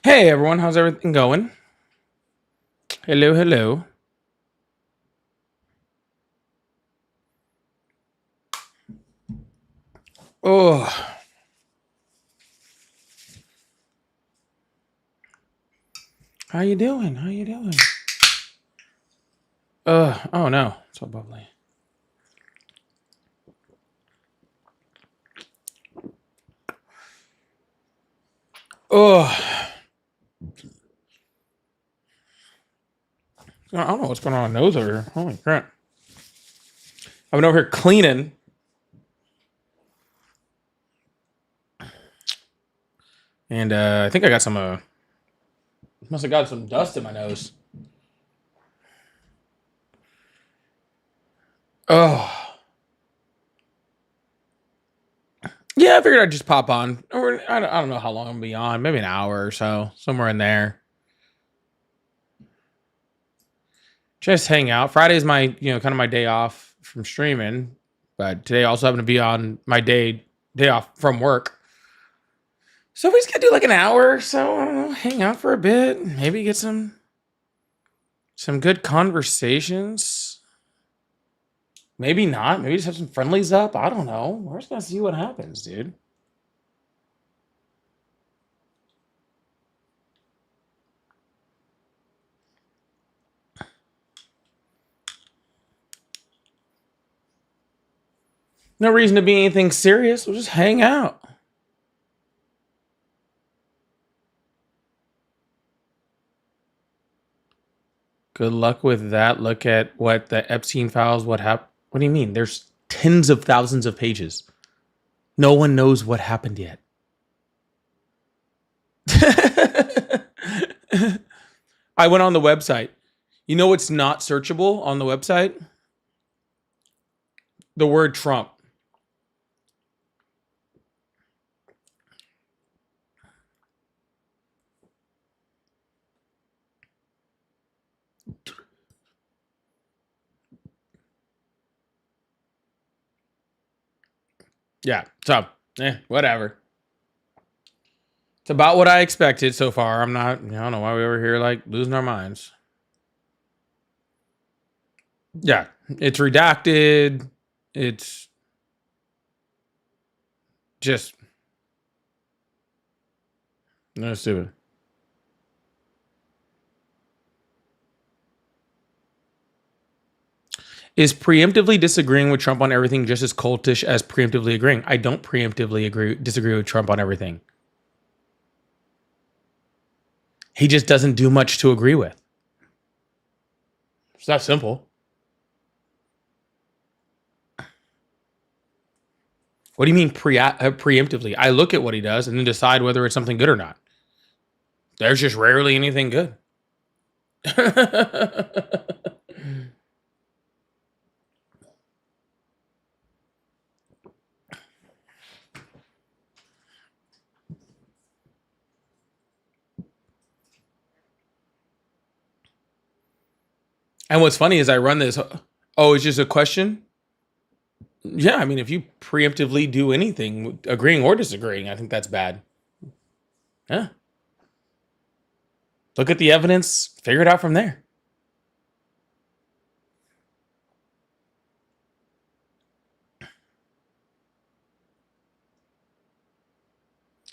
Hey everyone, how's everything going? Hello, hello. Oh, how you doing? How you doing? Oh no, so bubbly. Oh, I don't know what's going on with my nose over here. Holy crap! I've been over here cleaning, and I think I got some. Must have got some dust in my nose. Oh, yeah. I figured I'd just pop on, or I don't know how long I'm gonna be on. Maybe an hour or so, somewhere in there. Just hang out. Friday's my kind of my day off from streaming, but today also happened to be on my day off from work. So we just gotta do like an hour or so. I don't know, hang out for a bit, maybe get some good conversations. Maybe not. Maybe just have some friendlies up. I don't know. We're just gonna see what happens, dude. No reason to be anything serious. We'll just hang out. Good luck with that. Look at what the Epstein files. What happened? What do you mean? There's tens of thousands of pages. No one knows what happened yet. I went on the website. You know what's not searchable on the website? The word Trump. Yeah. So, whatever. It's about what I expected so far. I don't know why we were here like losing our minds. Yeah. It's redacted. It's just no stupid. Is preemptively disagreeing with Trump on everything just as cultish as preemptively agreeing? I don't preemptively disagree with Trump on everything. He just doesn't do much to agree with. It's that simple. What do you mean preemptively? I look at what he does and then decide whether it's something good or not. There's just rarely anything good. And what's funny is I run this. Oh, it's just a question. Yeah, I mean, if you preemptively do anything, agreeing or disagreeing, I think that's bad. Yeah. Look at the evidence, figure it out from there.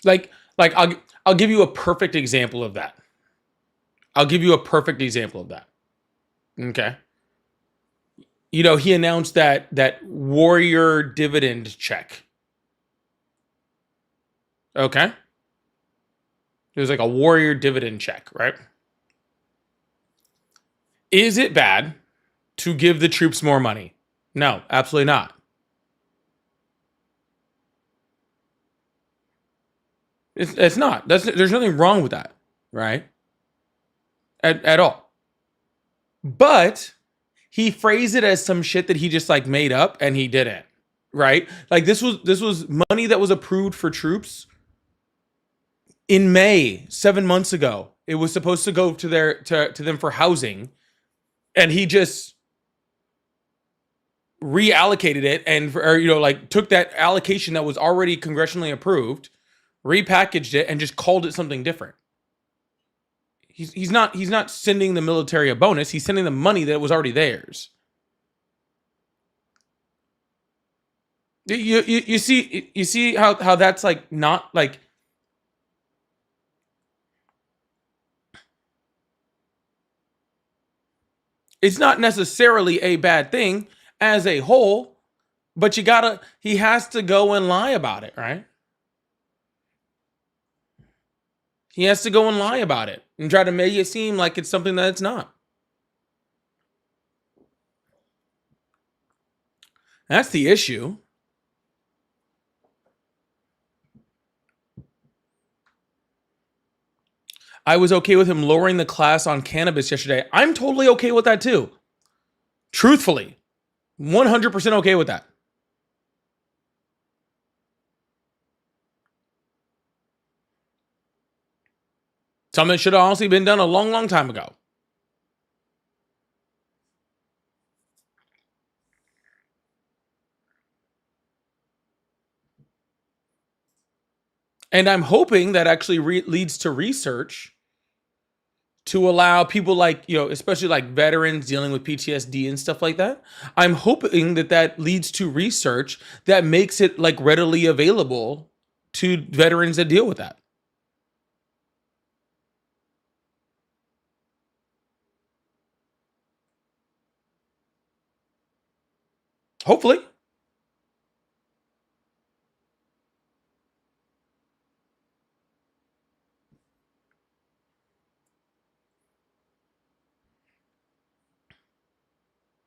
Like I'll give you a perfect example of that. I'll give you a perfect example of that. Okay. He announced that warrior dividend check. Okay. It was like a warrior dividend check, right? Is it bad to give the troops more money? No, absolutely not. It's not. There's nothing wrong with that, right? At all. But he phrased it as some shit that he just like made up and he didn't, right? Like this was money that was approved for troops in May, 7 months ago. It was supposed to go to them for housing, and he just reallocated it like took that allocation that was already congressionally approved, repackaged it, and just called it something different. He's not sending the military a bonus. He's sending them money that was already theirs. You see how that's like not like. It's not necessarily a bad thing as a whole, but he has to go and lie about it, right? He has to go and lie about it and try to make it seem like it's something that it's not. That's the issue. I was okay with him lowering the class on cannabis yesterday. I'm totally okay with that too. Truthfully, 100% okay with that. Something that should have honestly been done a long, long time ago. And I'm hoping that actually leads to research to allow people like, especially like veterans dealing with PTSD and stuff like that. I'm hoping that leads to research that makes it like readily available to veterans that deal with that. Hopefully.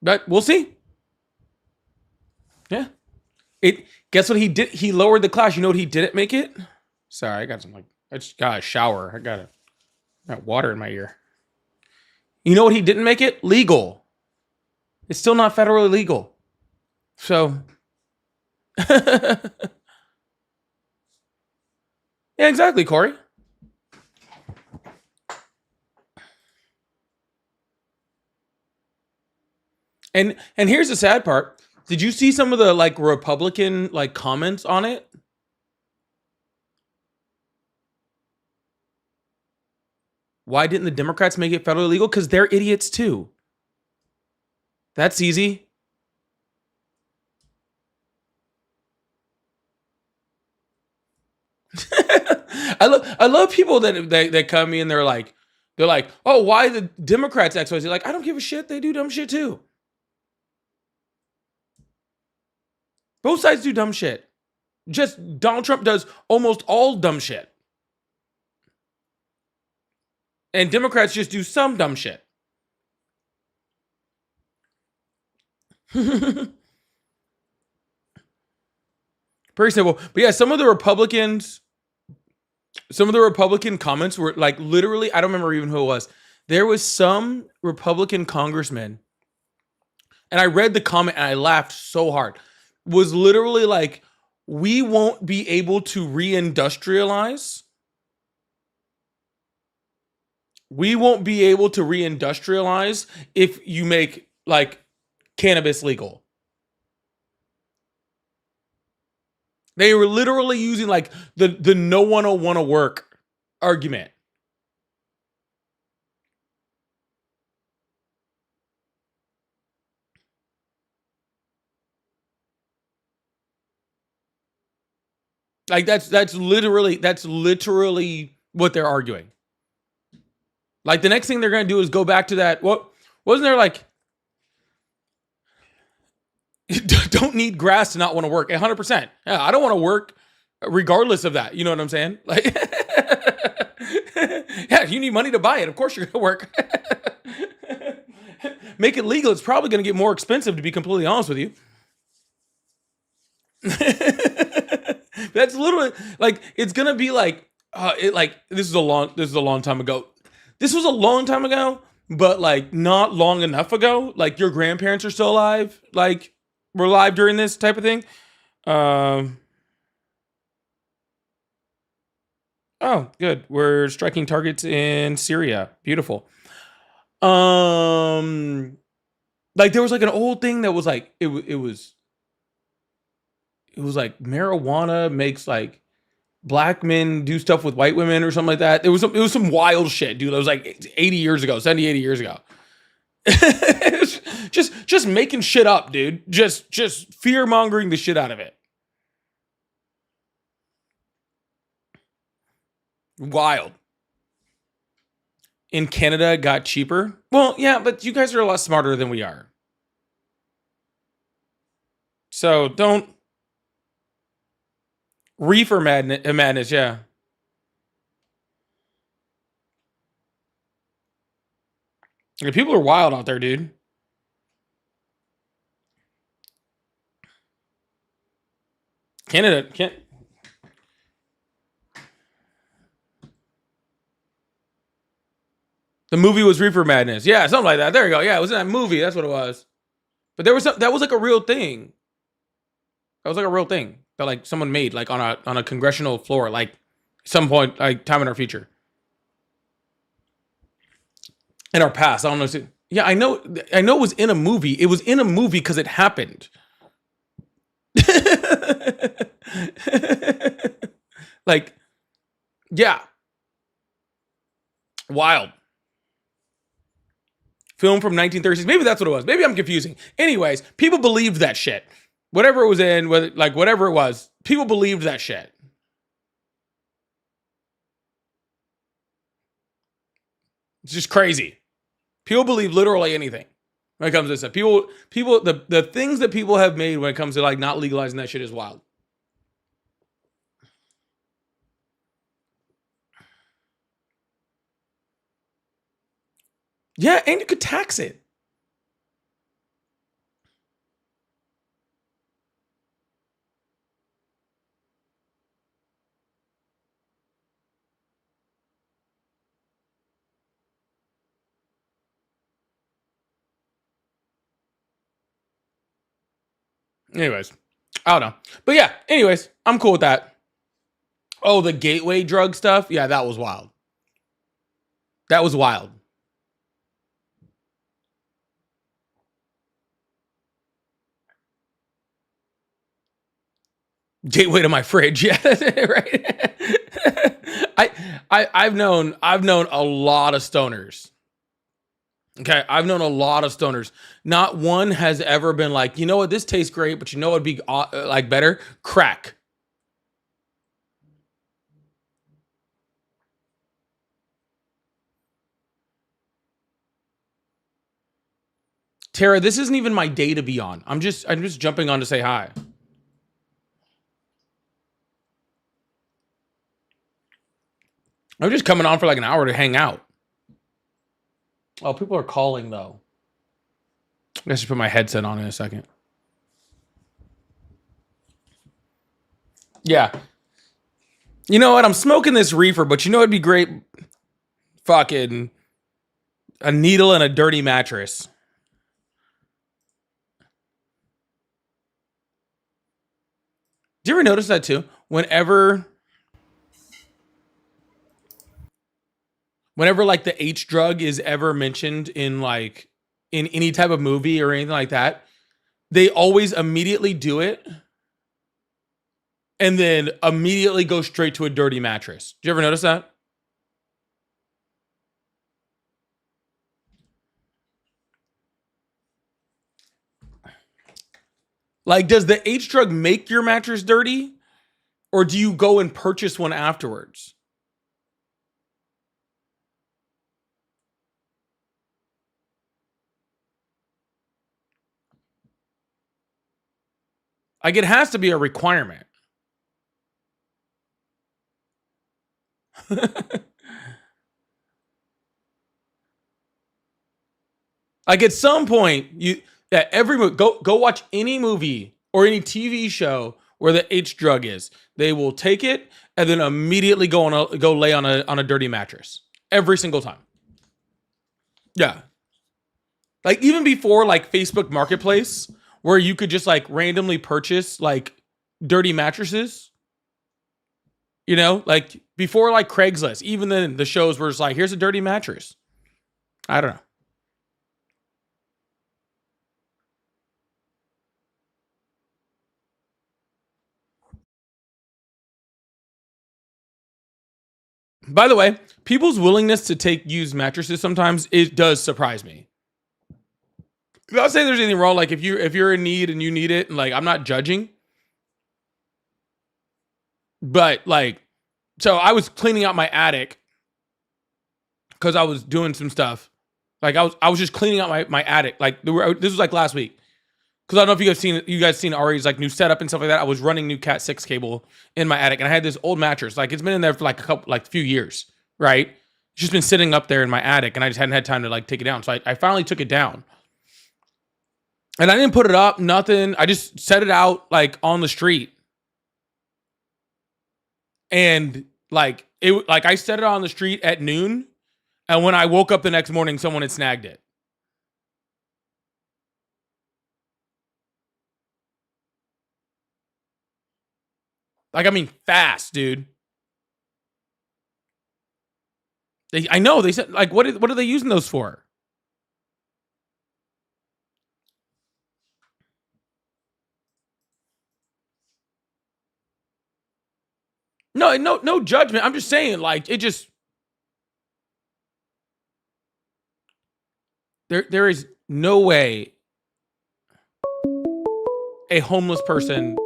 But we'll see. Yeah. Guess what he did? He lowered the class. You know what he didn't make it? Sorry, I just got a shower. I got water in my ear. You know what he didn't make it? Legal. It's still not federally legal. So yeah, exactly, Corey. And here's the sad part. Did you see some of the like Republican like comments on it? Why didn't the Democrats make it federally legal? Because they're idiots too. That's easy. I love people that come in. They're like, oh, why the Democrats X Y Z? Like, I don't give a shit. They do dumb shit too. Both sides do dumb shit. Just Donald Trump does almost all dumb shit. And Democrats just do some dumb shit. Pretty simple. But yeah, some of the Republican comments were like literally, I don't remember even who it was. There was some Republican congressman, and I read the comment and I laughed so hard. Was literally like, we won't be able to reindustrialize. We won't be able to reindustrialize if you make like cannabis legal. They were literally using like the no one will want to work argument. Like that's literally what they're arguing. Like the next thing they're gonna do is go back to that. What wasn't there like? Don't need grass to not want to work. 100%. Yeah, I don't want to work, regardless of that. You know what I'm saying? Like, yeah, you need money to buy it. Of course you're gonna work. Make it legal. It's probably gonna get more expensive, to be completely honest with you. That's literally like it's gonna be like this is a long time ago. This was a long time ago, but like not long enough ago. Like your grandparents are still alive. Like we're alive during this type of thing. Oh, good. We're striking targets in Syria. Beautiful. Like there was like an old thing that was like it was like marijuana makes like black men do stuff with white women or something like that. It was some wild shit, dude. It was like 80 years ago, 70, 80 years ago. just making shit up, dude. Just fear mongering the shit out of it. Wild. In Canada, it got cheaper. Well, yeah, but you guys are a lot smarter than we are. So don't reefer madness, yeah. People are wild out there, dude. Canada can't. The movie was Reefer Madness. Yeah, something like that. There you go. Yeah, it was in that movie. That's what it was. But that was like a real thing. That was like a real thing that like someone made like on a congressional floor, like some point, like time in our future. In our past. I don't know. Yeah, I know it was in a movie. It was in a movie because it happened. Like, yeah. Wild. Film from 1930s. Maybe that's what it was. Maybe I'm confusing. Anyways, people believed that shit. Whatever it was in, whatever it was, people believed that shit. It's just crazy. People believe literally anything when it comes to this stuff. The things that people have made when it comes to like not legalizing that shit is wild. Yeah, and you could tax it. Anyways, I don't know. But yeah, anyways, I'm cool with that. Oh, the gateway drug stuff? Yeah, that was wild. That was wild. Gateway to my fridge. Yeah, that's it, right. I've known a lot of stoners. Okay, I've known a lot of stoners. Not one has ever been like, you know what, this tastes great, but you know what'd be like better? Crack. Tara, this isn't even my day to be on. I'm just jumping on to say hi. I'm just coming on for like an hour to hang out. Oh, people are calling though. I should put my headset on in a second. Yeah. You know what? I'm smoking this reefer, but you know it'd be great? Fucking a needle and a dirty mattress. Do you ever notice that too? Whenever like the H drug is ever mentioned in like in any type of movie or anything like that, they always immediately do it and then immediately go straight to a dirty mattress. Do you ever notice that? Like, does the H drug make your mattress dirty? Or do you go and purchase one afterwards? Like, it has to be a requirement. Like, at some point, go watch any movie or any TV show where the H drug is. They will take it and then immediately go lay on a dirty mattress every single time. Yeah. Like even before like Facebook Marketplace, where you could just like randomly purchase like dirty mattresses. You know, like before like Craigslist, even then the shows were just like, here's a dirty mattress. I don't know. By the way, people's willingness to take used mattresses sometimes it does surprise me. I'm not saying there's anything wrong. Like if you're in need and you need it, and like I'm not judging, but like, so I was cleaning out my attic because I was doing some stuff. Like I was just cleaning out my attic. Like this was like last week. Because I don't know if you guys seen Ari's like new setup and stuff like that. I was running new Cat 6 cable in my attic, and I had this old mattress. Like it's been in there for like a few years, right? It's just been sitting up there in my attic, and I just hadn't had time to like take it down. So I finally took it down, and I didn't put it up, nothing. I just set it out like on the street, and like I set it on the street at noon, and when I woke up the next morning, someone had snagged it. Like, I mean, fast, dude. I know they said like, what are they using those for? No judgment. I'm just saying, like, it just there is no way a homeless person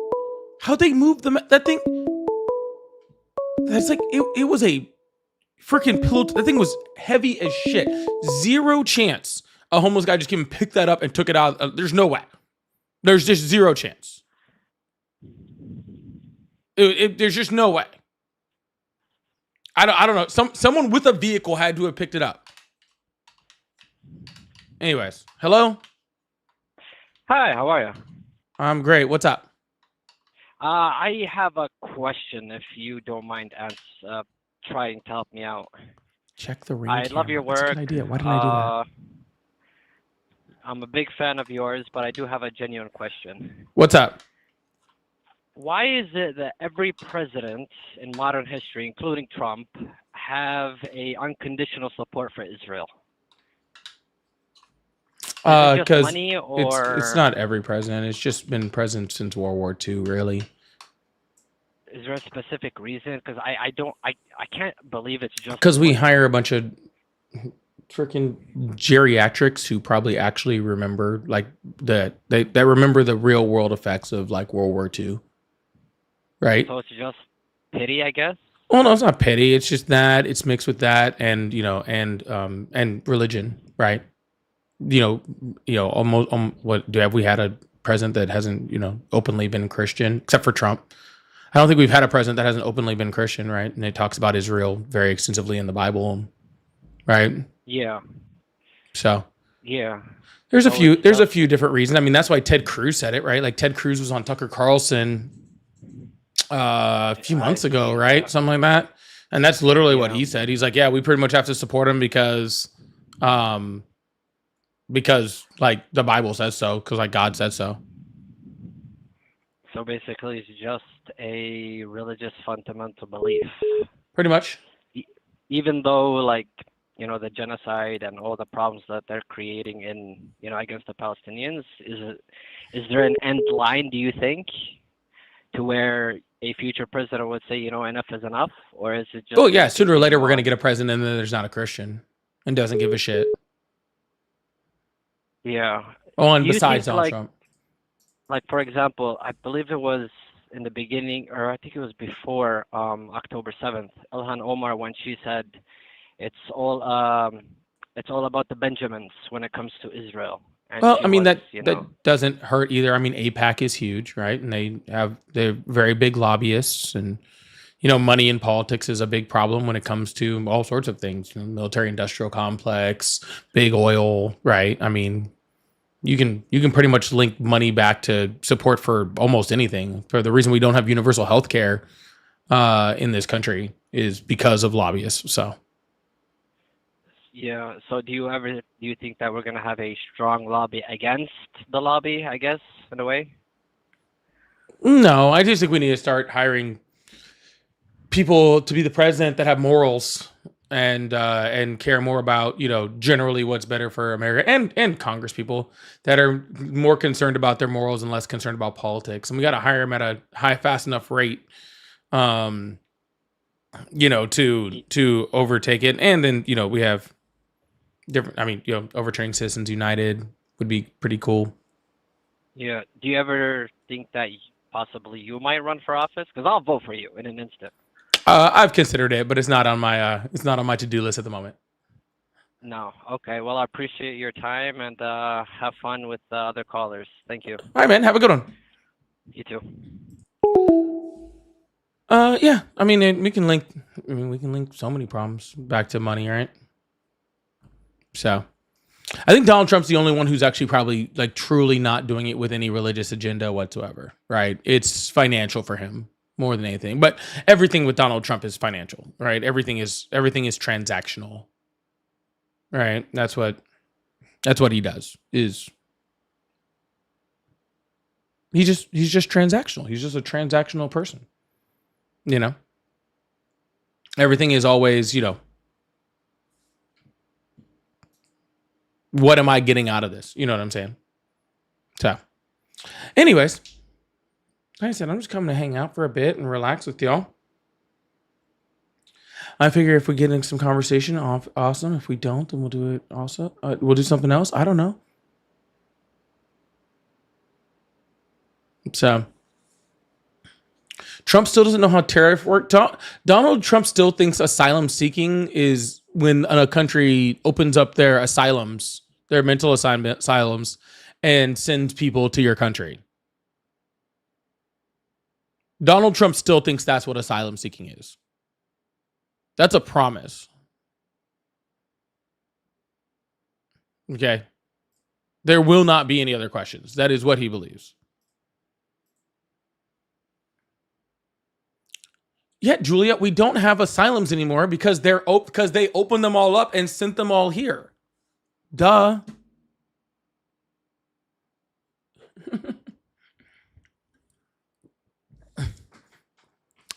how they moved them that thing. That's like it was a freaking pillow. That thing was heavy as shit. Zero chance a homeless guy just came and picked that up and took it out. There's no way. There's just zero chance. There's just no way. I don't know. Someone with a vehicle had to have picked it up. Anyways, hello. Hi, how are you? I'm great. What's up? I have a question, if you don't mind trying to help me out. Check the ring I camera. love your That's a work. good idea. Why did I do that? I'm a big fan of yours, but I do have a genuine question. What's up? Why is it that every president in modern history, including Trump, have a unconditional support for Israel? Is it just Because money, or it's not every president. It's just been present since World War II, really. is there a specific reason? Because I can't believe it's just Because we hire a bunch of freaking geriatrics who probably actually remember like that remember the real world effects of like World War II, right? So it's just pity, I guess. Well, no, it's not pity. It's just that it's mixed with that, and and religion, right? Almost. Have we had a president that hasn't openly been Christian, except for Trump? I don't think we've had a president that hasn't openly been Christian, right? And it talks about Israel very extensively in the Bible, right? Yeah. So Yeah. there's a So few it's there's a just few different reasons. I mean, that's why Ted Cruz said it, right? Like Ted Cruz was on Tucker Carlson a few months ago, right? yeah, Something like that. And that's literally what yeah. he said. He's like, yeah, we pretty much have to support him because like the Bible says so, because like God said so. So basically, it's just a religious fundamental belief. Pretty much. Even though, like, the genocide and all the problems that they're creating against the Palestinians, is there an end line, do you think, to where a future president would say, enough is enough? Or is it just... Oh yeah, sooner or later we're gonna get a president and then there's not a Christian and doesn't give a shit. Yeah. Oh, and Do you besides think, Donald Trump. like, for example, I believe it was in the beginning, or I think it was before October 7th, Ilhan Omar, when she said it's all about the Benjamins when it comes to Israel. And Well, she I mean was, that doesn't hurt either. I mean, APAC is huge, right? And they're very big lobbyists, and money in politics is a big problem when it comes to all sorts of things. Military industrial complex, big oil, right? I mean, you can pretty much link money back to support for almost anything. For the reason we don't have universal health care in this country is because of lobbyists. So yeah. So do you think that we're gonna have a strong lobby against the lobby, I guess, in a way? no, I just think we need to start hiring people to be the president that have morals and care more about generally what's better for America, and Congress people that are more concerned about their morals and less concerned about politics. And we got to hire them at a fast enough rate to overtake it. And then, we have different, Overturning Citizens United would be pretty cool. Yeah. Do you ever think that possibly you might run for office? Because I'll vote for you in an instant. I've considered it, but it's not on my to-do list at the moment. No. Okay. Well, I appreciate your time and have fun with the other callers. Thank you. All right, man. Have a good one. You too. Yeah. We can link so many problems back to money, right? So, I think Donald Trump's the only one who's actually probably like truly not doing it with any religious agenda whatsoever, right? It's financial for him more than anything. But everything with Donald Trump is financial, right? Everything is transactional. Right? That's what he does. He's just transactional. He's just a transactional person. Everything is always, what am I getting out of this? You know what I'm saying? So, anyways, like I said, I'm just coming to hang out for a bit and relax with y'all. I figure if we get into some conversation, awesome. If we don't, then we'll do it also. We'll do something else. I don't know. So, Trump still doesn't know how tariff work. Donald Trump still thinks asylum seeking is when a country opens up their asylums, their mental asylums, and sends people to your country. Donald Trump still thinks that's what asylum seeking is. That's a promise. Okay. There will not be any other questions. That is what he believes. Yeah, Julia, we don't have asylums anymore because they opened them all up and sent them all here. Duh.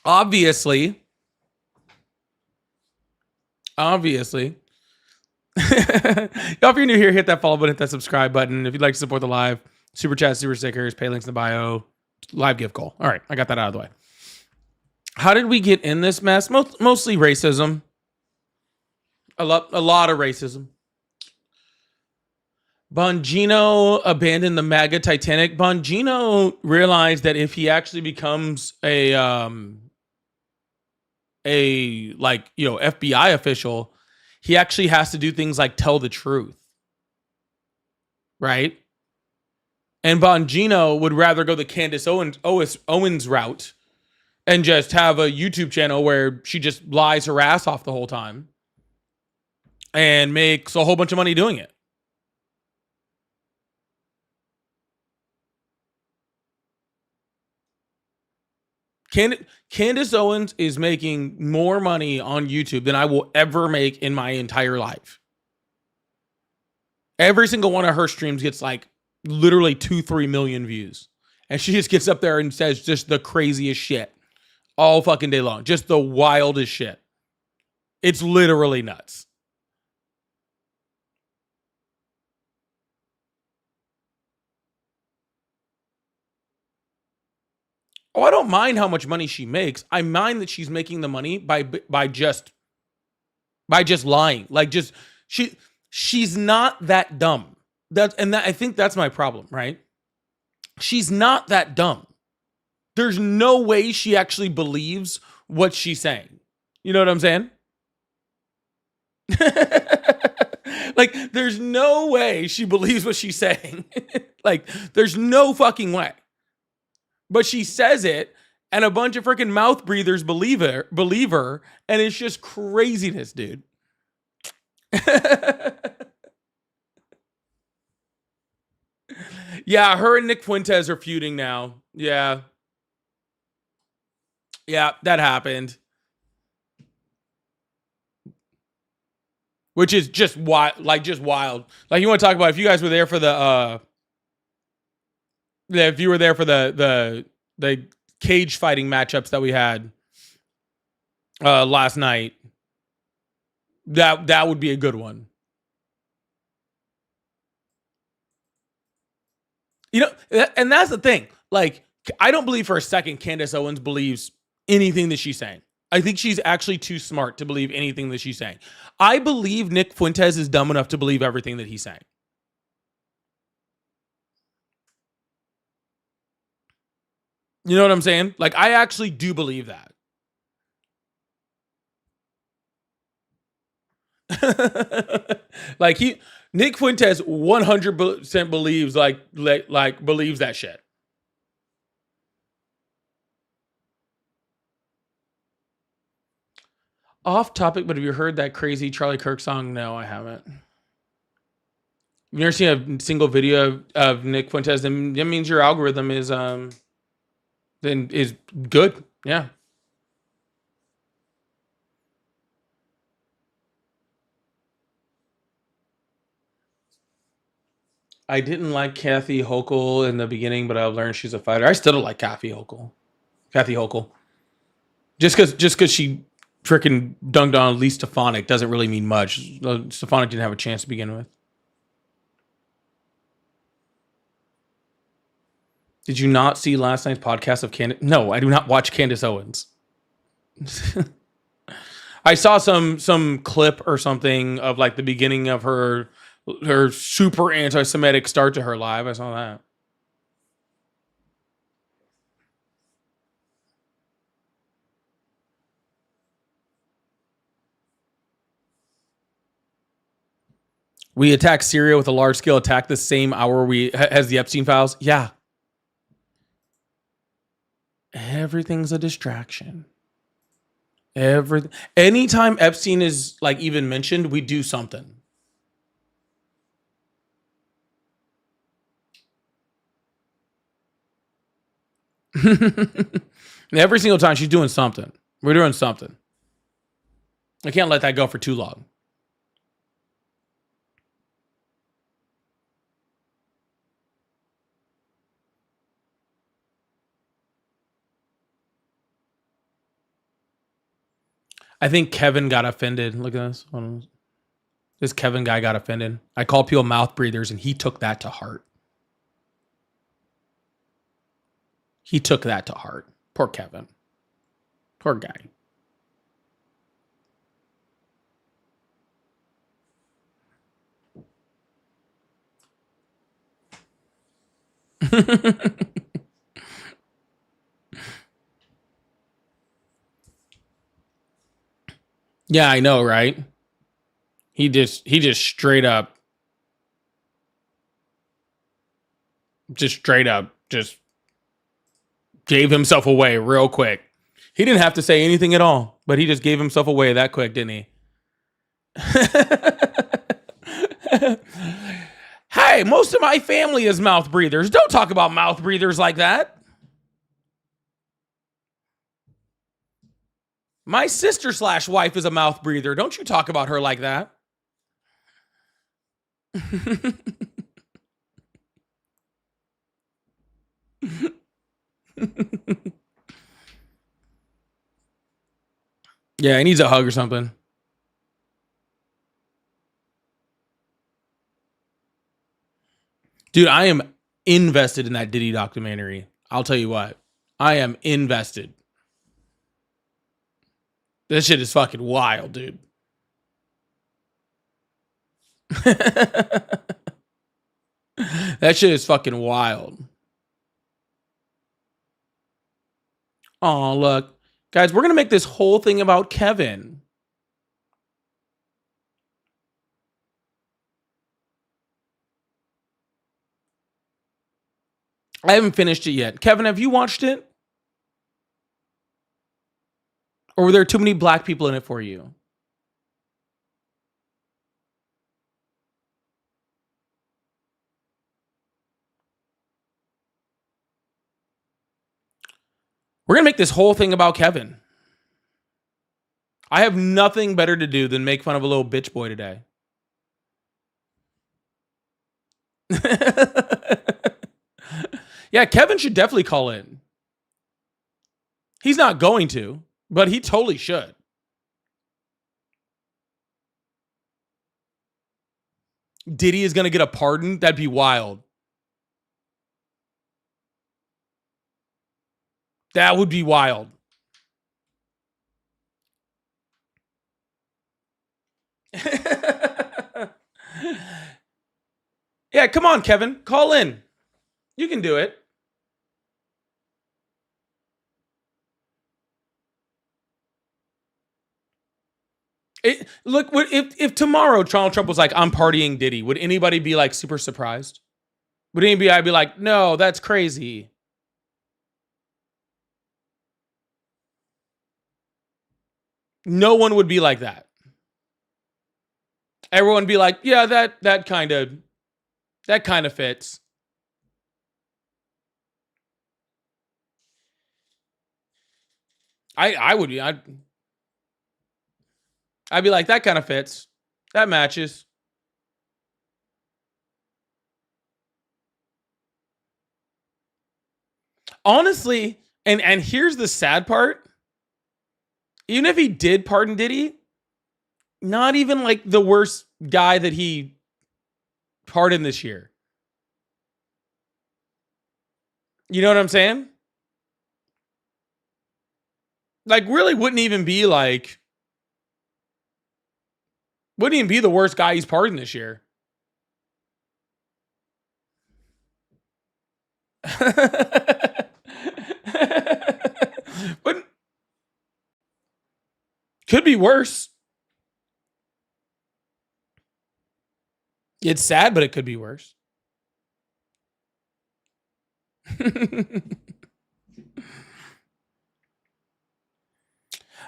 Obviously. Y'all, if you're new here, hit that follow button, hit that subscribe button. If you'd like to support the live, super chat, super stickers, pay links in the bio, live gift goal. All right, I got that out of the way. How did we get in this mess? Mostly racism. A lot of racism. Bongino abandoned the MAGA Titanic. Bongino realized that if he actually becomes a FBI official, he actually has to do things like tell the truth. Right? And Bongino would rather go the Candace Owens route and just have a YouTube channel where she just lies her ass off the whole time and makes a whole bunch of money doing it. Candace Owens is making more money on YouTube than I will ever make in my entire life. Every single one of her streams gets like literally 2-3 million views. And she just gets up there and says just the craziest shit all fucking day long. Just the wildest shit. It's literally nuts. Oh, I don't mind how much money she makes. I mind that she's making the money by just lying. Like she's not that dumb. I think that's my problem, right? She's not that dumb. There's no way she actually believes what she's saying. You know what I'm saying? Like, there's no way she believes what she's saying. Like, there's no fucking way. But she says it, and a bunch of freaking mouth breathers believe her, and it's just craziness, dude. Yeah, her and Nick Fuentes are feuding now. Yeah. Yeah, that happened. Which is just wild. Like, you want to talk about, if you guys were there for if you were there for the cage fighting matchups that we had last night, that would be a good one. And that's the thing. Like, I don't believe for a second Candace Owens believes anything that she's saying. I think she's actually too smart to believe anything that she's saying. I believe Nick Fuentes is dumb enough to believe everything that he's saying. You know what I'm saying? Like, I actually do believe that. Like Nick Fuentes 100% believes believes that shit. Off topic, but have you heard that crazy Charlie Kirk song? No, I haven't. You've never seen a single video of Nick Fuentes? Then that means your algorithm is then is good. Yeah. I didn't like Kathy Hochul in the beginning, but I've learned she's a fighter. I still don't like Kathy Hochul. Just because she freaking dunked on Lee Stefanik doesn't really mean much. Stefanik didn't have a chance to begin with. Did you not see last night's podcast of Candace? No, I do not watch Candace Owens. I saw some clip or something of like the beginning of her super anti-Semitic start to her live. I saw that. We attacked Syria with a large-scale attack the same hour has the Epstein files. Yeah. Everything's a distraction. Anytime Epstein is like even mentioned, we do something. Every single time she's doing something. We're doing something. I can't let that go for too long. I think Kevin got offended. Look at this. This Kevin guy got offended. I call people mouth breathers, and he took that to heart. He took that to heart. Poor Kevin. Poor guy. Yeah, I know, right? He just straight up just gave himself away real quick. He didn't have to say anything at all, but he just gave himself away that quick, didn't he? Hey, most of my family is mouth breathers. Don't talk about mouth breathers like that. My sister/wife is a mouth breather. Don't you talk about her like that. Yeah, he needs a hug or something. Dude, I am invested in that Diddy documentary. I'll tell you what. I am invested. This shit is fucking wild, dude. That shit is fucking wild. Oh, look. Guys, we're going to make this whole thing about Kevin. I haven't finished it yet. Kevin, have you watched it? Or were there too many black people in it for you? We're going to make this whole thing about Kevin. I have nothing better to do than make fun of a little bitch boy today. Yeah, Kevin should definitely call in. He's not going to, but he totally should. Diddy is going to get a pardon? That'd be wild. That would be wild. Yeah, come on, Kevin. Call in. You can do it. Look, if tomorrow Donald Trump was like, I'm partying Diddy, would anybody be like super surprised? Would anybody be like, no, that's crazy? No one would be like that. Everyone would be like, yeah, that kind of fits. I would be. I'd be like, that kind of fits. That matches. Honestly, and here's the sad part. Even if he did pardon Diddy, not even like the worst guy that he pardoned this year. You know what I'm saying? Like, really wouldn't even be the worst guy he's pardoned this year. But could be worse. It's sad, but it could be worse.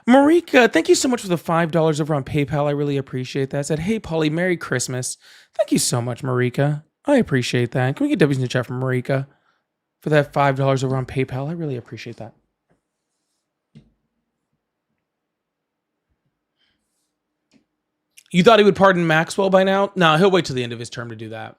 Marika, thank you so much for the $5 over on PayPal. I really appreciate that. I said, hey, Polly, Merry Christmas. Thank you so much, Marika. I appreciate that. Can we get W's in the chat from Marika for that $5 over on PayPal? I really appreciate that. You thought he would pardon Maxwell by now? No, he'll wait till the end of his term to do that.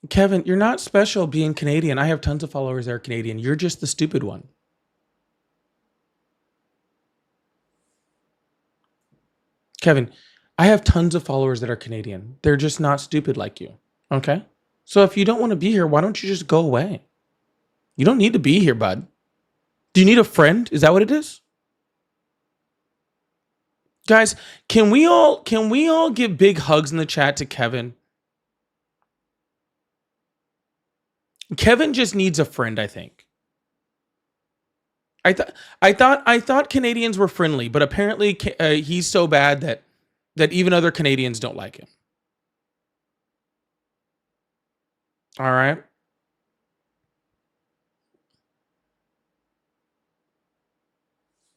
Kevin, you're not special being Canadian. I have tons of followers that are Canadian. You're just the stupid one. Kevin, I have tons of followers that are Canadian. They're just not stupid like you. Okay? So if you don't want to be here, why don't you just go away? You don't need to be here, bud. Do you need a friend? Is that what it is? Guys, can we all give big hugs in the chat to Kevin? Kevin just needs a friend, I think. I thought Canadians were friendly, but apparently he's so bad that even other Canadians don't like him. All right.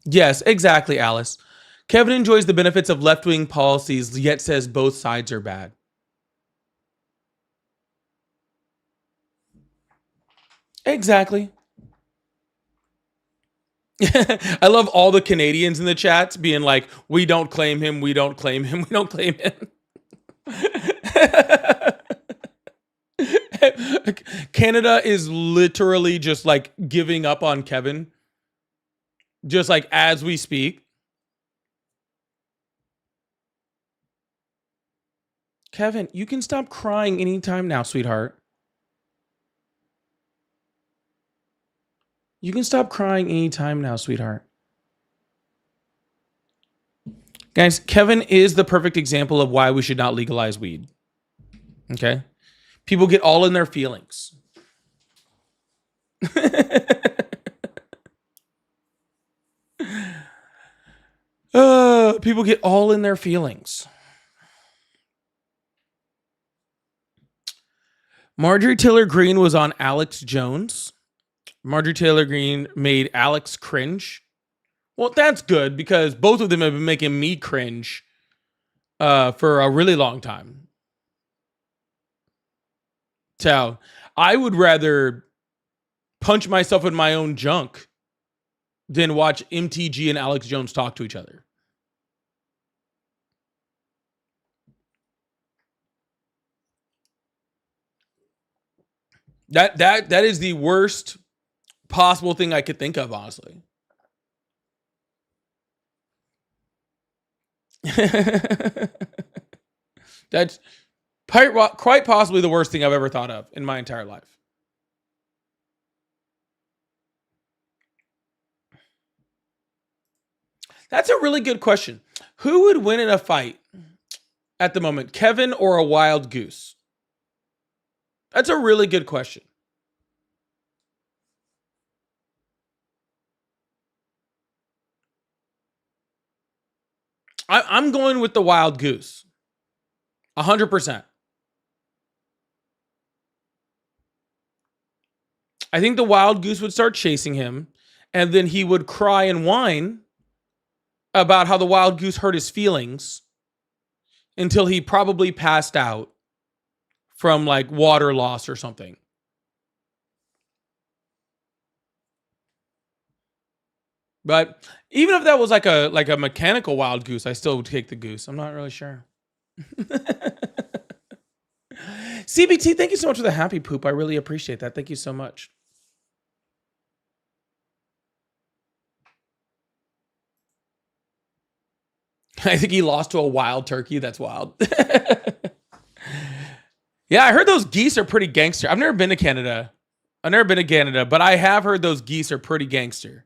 Yes, exactly, Alice. Kevin enjoys the benefits of left-wing policies, yet says both sides are bad. Exactly. I love all the Canadians in the chats being like, we don't claim him, we don't claim him, we don't claim him. Canada is literally just like giving up on Kevin. Just like as we speak. Kevin, you can stop crying anytime now, sweetheart. You can stop crying anytime now, sweetheart. Guys, Kevin is the perfect example of why we should not legalize weed. Okay? People get all in their feelings. People get all in their feelings. Marjorie Taylor Greene was on Alex Jones. Marjorie Taylor Greene made Alex cringe. Well, that's good because both of them have been making me cringe for a really long time. So I would rather punch myself in my own junk than watch MTG and Alex Jones talk to each other. That is the worst possible thing I could think of, honestly. That's quite possibly the worst thing I've ever thought of in my entire life. That's a really good question. Who would win in a fight at the moment, Kevin or a wild goose? That's a really good question. I'm going with the wild goose. 100%. I think the wild goose would start chasing him, and then he would cry and whine about how the wild goose hurt his feelings until he probably passed out from like water loss or something. But even if that was like a mechanical wild goose, I still would take the goose. I'm not really sure. CBT, thank you so much for the happy poop. I really appreciate that. Thank you so much. I think he lost to a wild turkey. That's wild. Yeah, I heard those geese are pretty gangster. I've never been to Canada. But I have heard those geese are pretty gangster.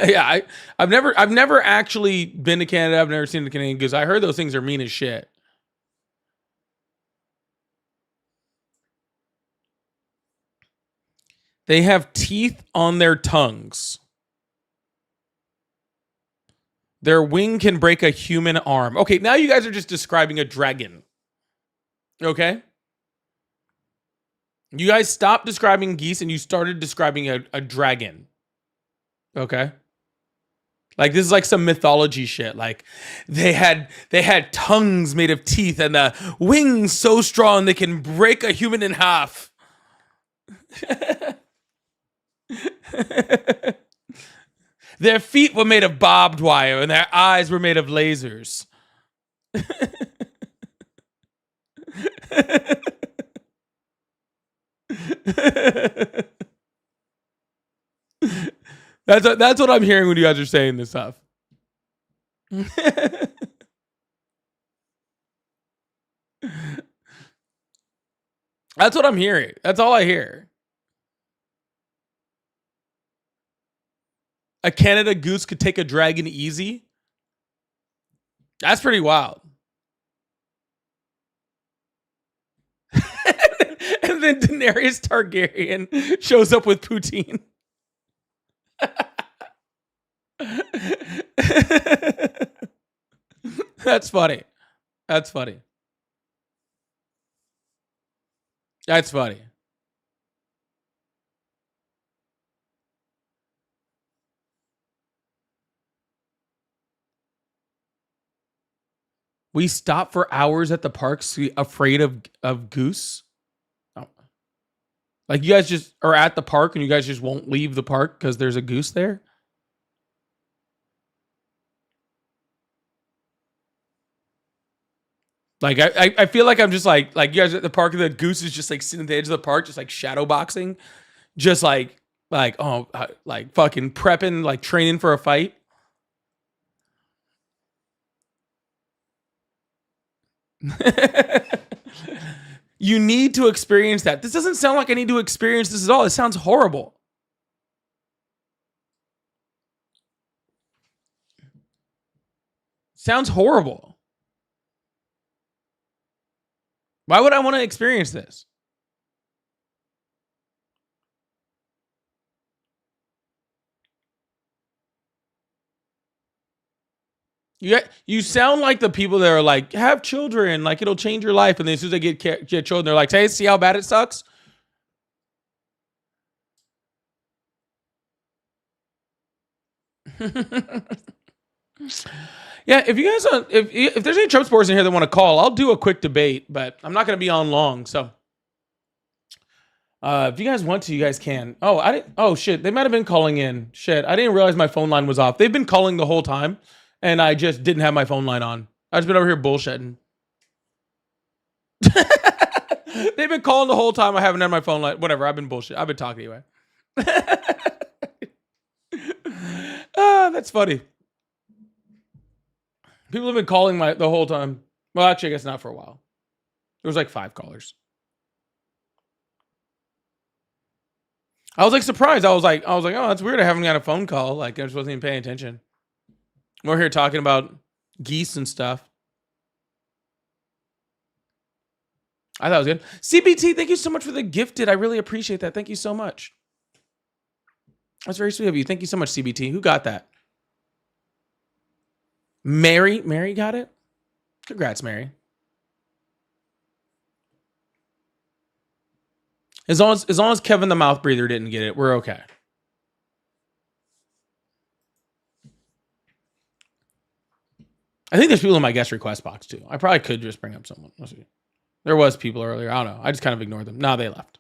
Yeah, I've never actually been to Canada. I've never seen the Canadian goose. I heard those things are mean as shit. They have teeth on their tongues. Their wing can break a human arm. Okay, now you guys are just describing a dragon. Okay? You guys stopped describing geese and you started describing a dragon. Okay? Like this is like some mythology shit. Like they had tongues made of teeth and wings so strong they can break a human in half. Their feet were made of barbed wire and their eyes were made of lasers. That's what I'm hearing when you guys are saying this stuff. That's what I'm hearing. That's all I hear. A Canada goose could take a dragon easy. That's pretty wild. And then Daenerys Targaryen shows up with poutine. That's funny. That's funny. That's funny. We stop for hours at the parks afraid of goose. Oh. Like you guys just are at the park and you guys just won't leave the park because there's a goose there. Like I feel like I'm just like you guys are at the park and the goose is just like sitting at the edge of the park, just like shadow boxing, just like oh like fucking prepping, like training for a fight. You need to experience that. This doesn't sound like I need to experience this at all. It sounds horrible. Sounds horrible. Why would I want to experience this? You sound like the people that are like, have children, like it'll change your life. And then as soon as they get children, they're like, hey, see how bad it sucks? Yeah, if you guys if there's any Trump supporters in here that want to call, I'll do a quick debate, but I'm not going to be on long. So if you guys want to, you guys can. Oh, I didn't. Oh shit, they might have been calling in. Shit, I didn't realize my phone line was off. They've been calling the whole time, and I just didn't have my phone line on. I've just been over here bullshitting. They've been calling the whole time. I haven't had my phone line. Whatever. I've been bullshit. I've been talking anyway. That's funny. People have been calling the whole time. Well, actually, I guess not for a while. There was like 5 callers. I was like surprised. I was like, oh, that's weird. I haven't got a phone call. Like I just wasn't even paying attention. We're here talking about geese and stuff. I thought it was good. CBT, thank you so much for the gifted. I really appreciate that. Thank you so much. That's very sweet of you. Thank you so much, CBT. Who got that? Mary got it. Congrats, Mary. As long as Kevin the mouth breather didn't get it, we're okay. I think there's people in my guest request box too. I probably could just bring up someone. Let's see. There was people earlier. I don't know. I just kind of ignored them. Nah, they left.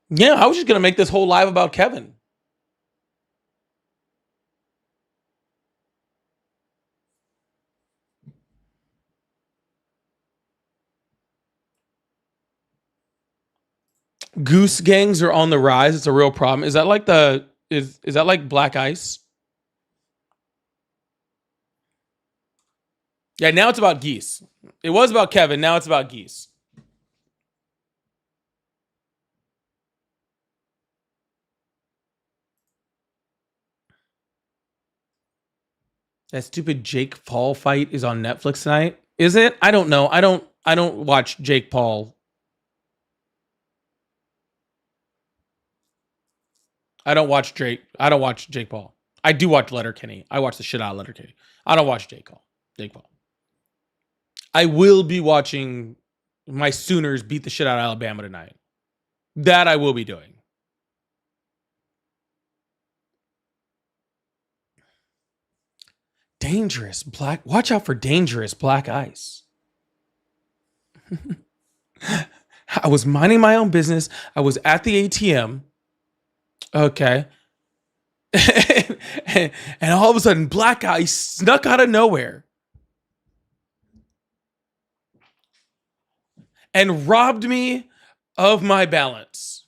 Yeah, I was just gonna make this whole live about Kevin. Goose gangs are on the rise. It's a real problem. Is that like is that like Black Ice? Yeah, now it's about geese. It was about Kevin. Now it's about geese. That stupid Jake Paul fight is on Netflix tonight. Is it? I don't know. I don't watch Jake Paul. I don't watch Jake Paul. I do watch Letterkenny. I watch the shit out of Letterkenny. I don't watch Jake Paul. I will be watching my Sooners beat the shit out of Alabama tonight. That I will be doing. Watch out for dangerous black ice. I was minding my own business. I was at the ATM. Okay. And all of a sudden, black ice snuck out of nowhere and robbed me of my balance.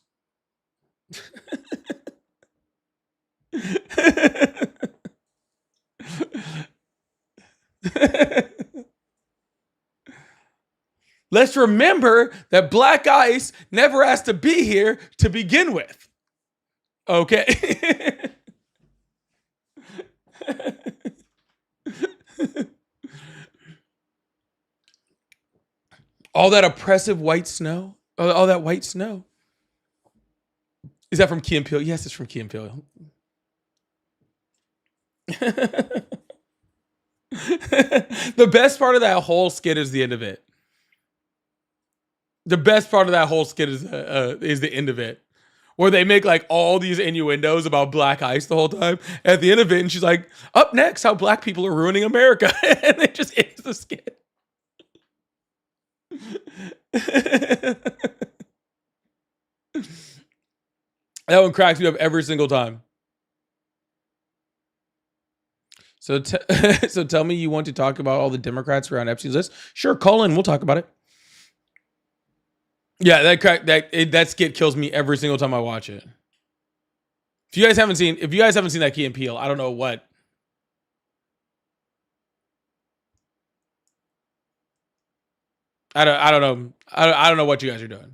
Let's remember that black ice never asked to be here to begin with. Okay. All that oppressive white snow. All that white snow. Is that from Key and Peele? Yes, it's from Key and Peele. The best part of that whole skit is the end of it. The best part of that whole skit is the end of it, where they make like all these innuendos about black ice the whole time. At the end of it, and she's like, "Up next, how black people are ruining America," and it just ends the skit. That one cracks me up every single time. So, so tell me you want to talk about all the Democrats around Epstein's list? Sure, call in. We'll talk about it. Yeah, that skit kills me every single time I watch it. If you guys haven't seen that Key and Peele, I don't know what. I don't know. I don't know what you guys are doing.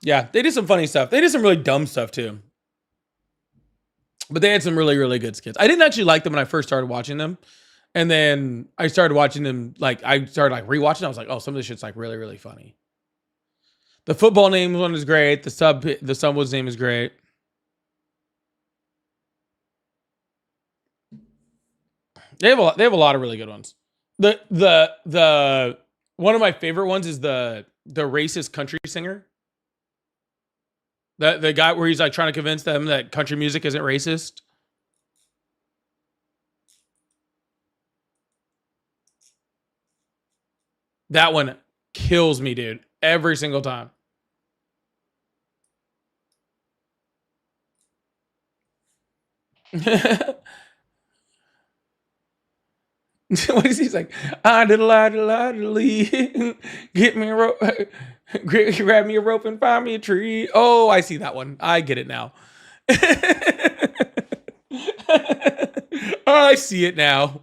Yeah, they did some funny stuff. They did some really dumb stuff too. But they had some really, really good skits. I didn't actually like them when I first started watching them. And then I started watching them, like I started like rewatching. I was like, oh, some of this shit's like really, really funny. The football name one is great. The Subwood's name is great. They have a lot of really good ones. The one of my favorite ones is the racist country singer. The guy where he's like trying to convince them that country music isn't racist. That one kills me, dude. Every single time. What is he like? I did a lot, get me Grab me a rope and find me a tree. Oh, I see that one. I get it now. Oh, I see it now.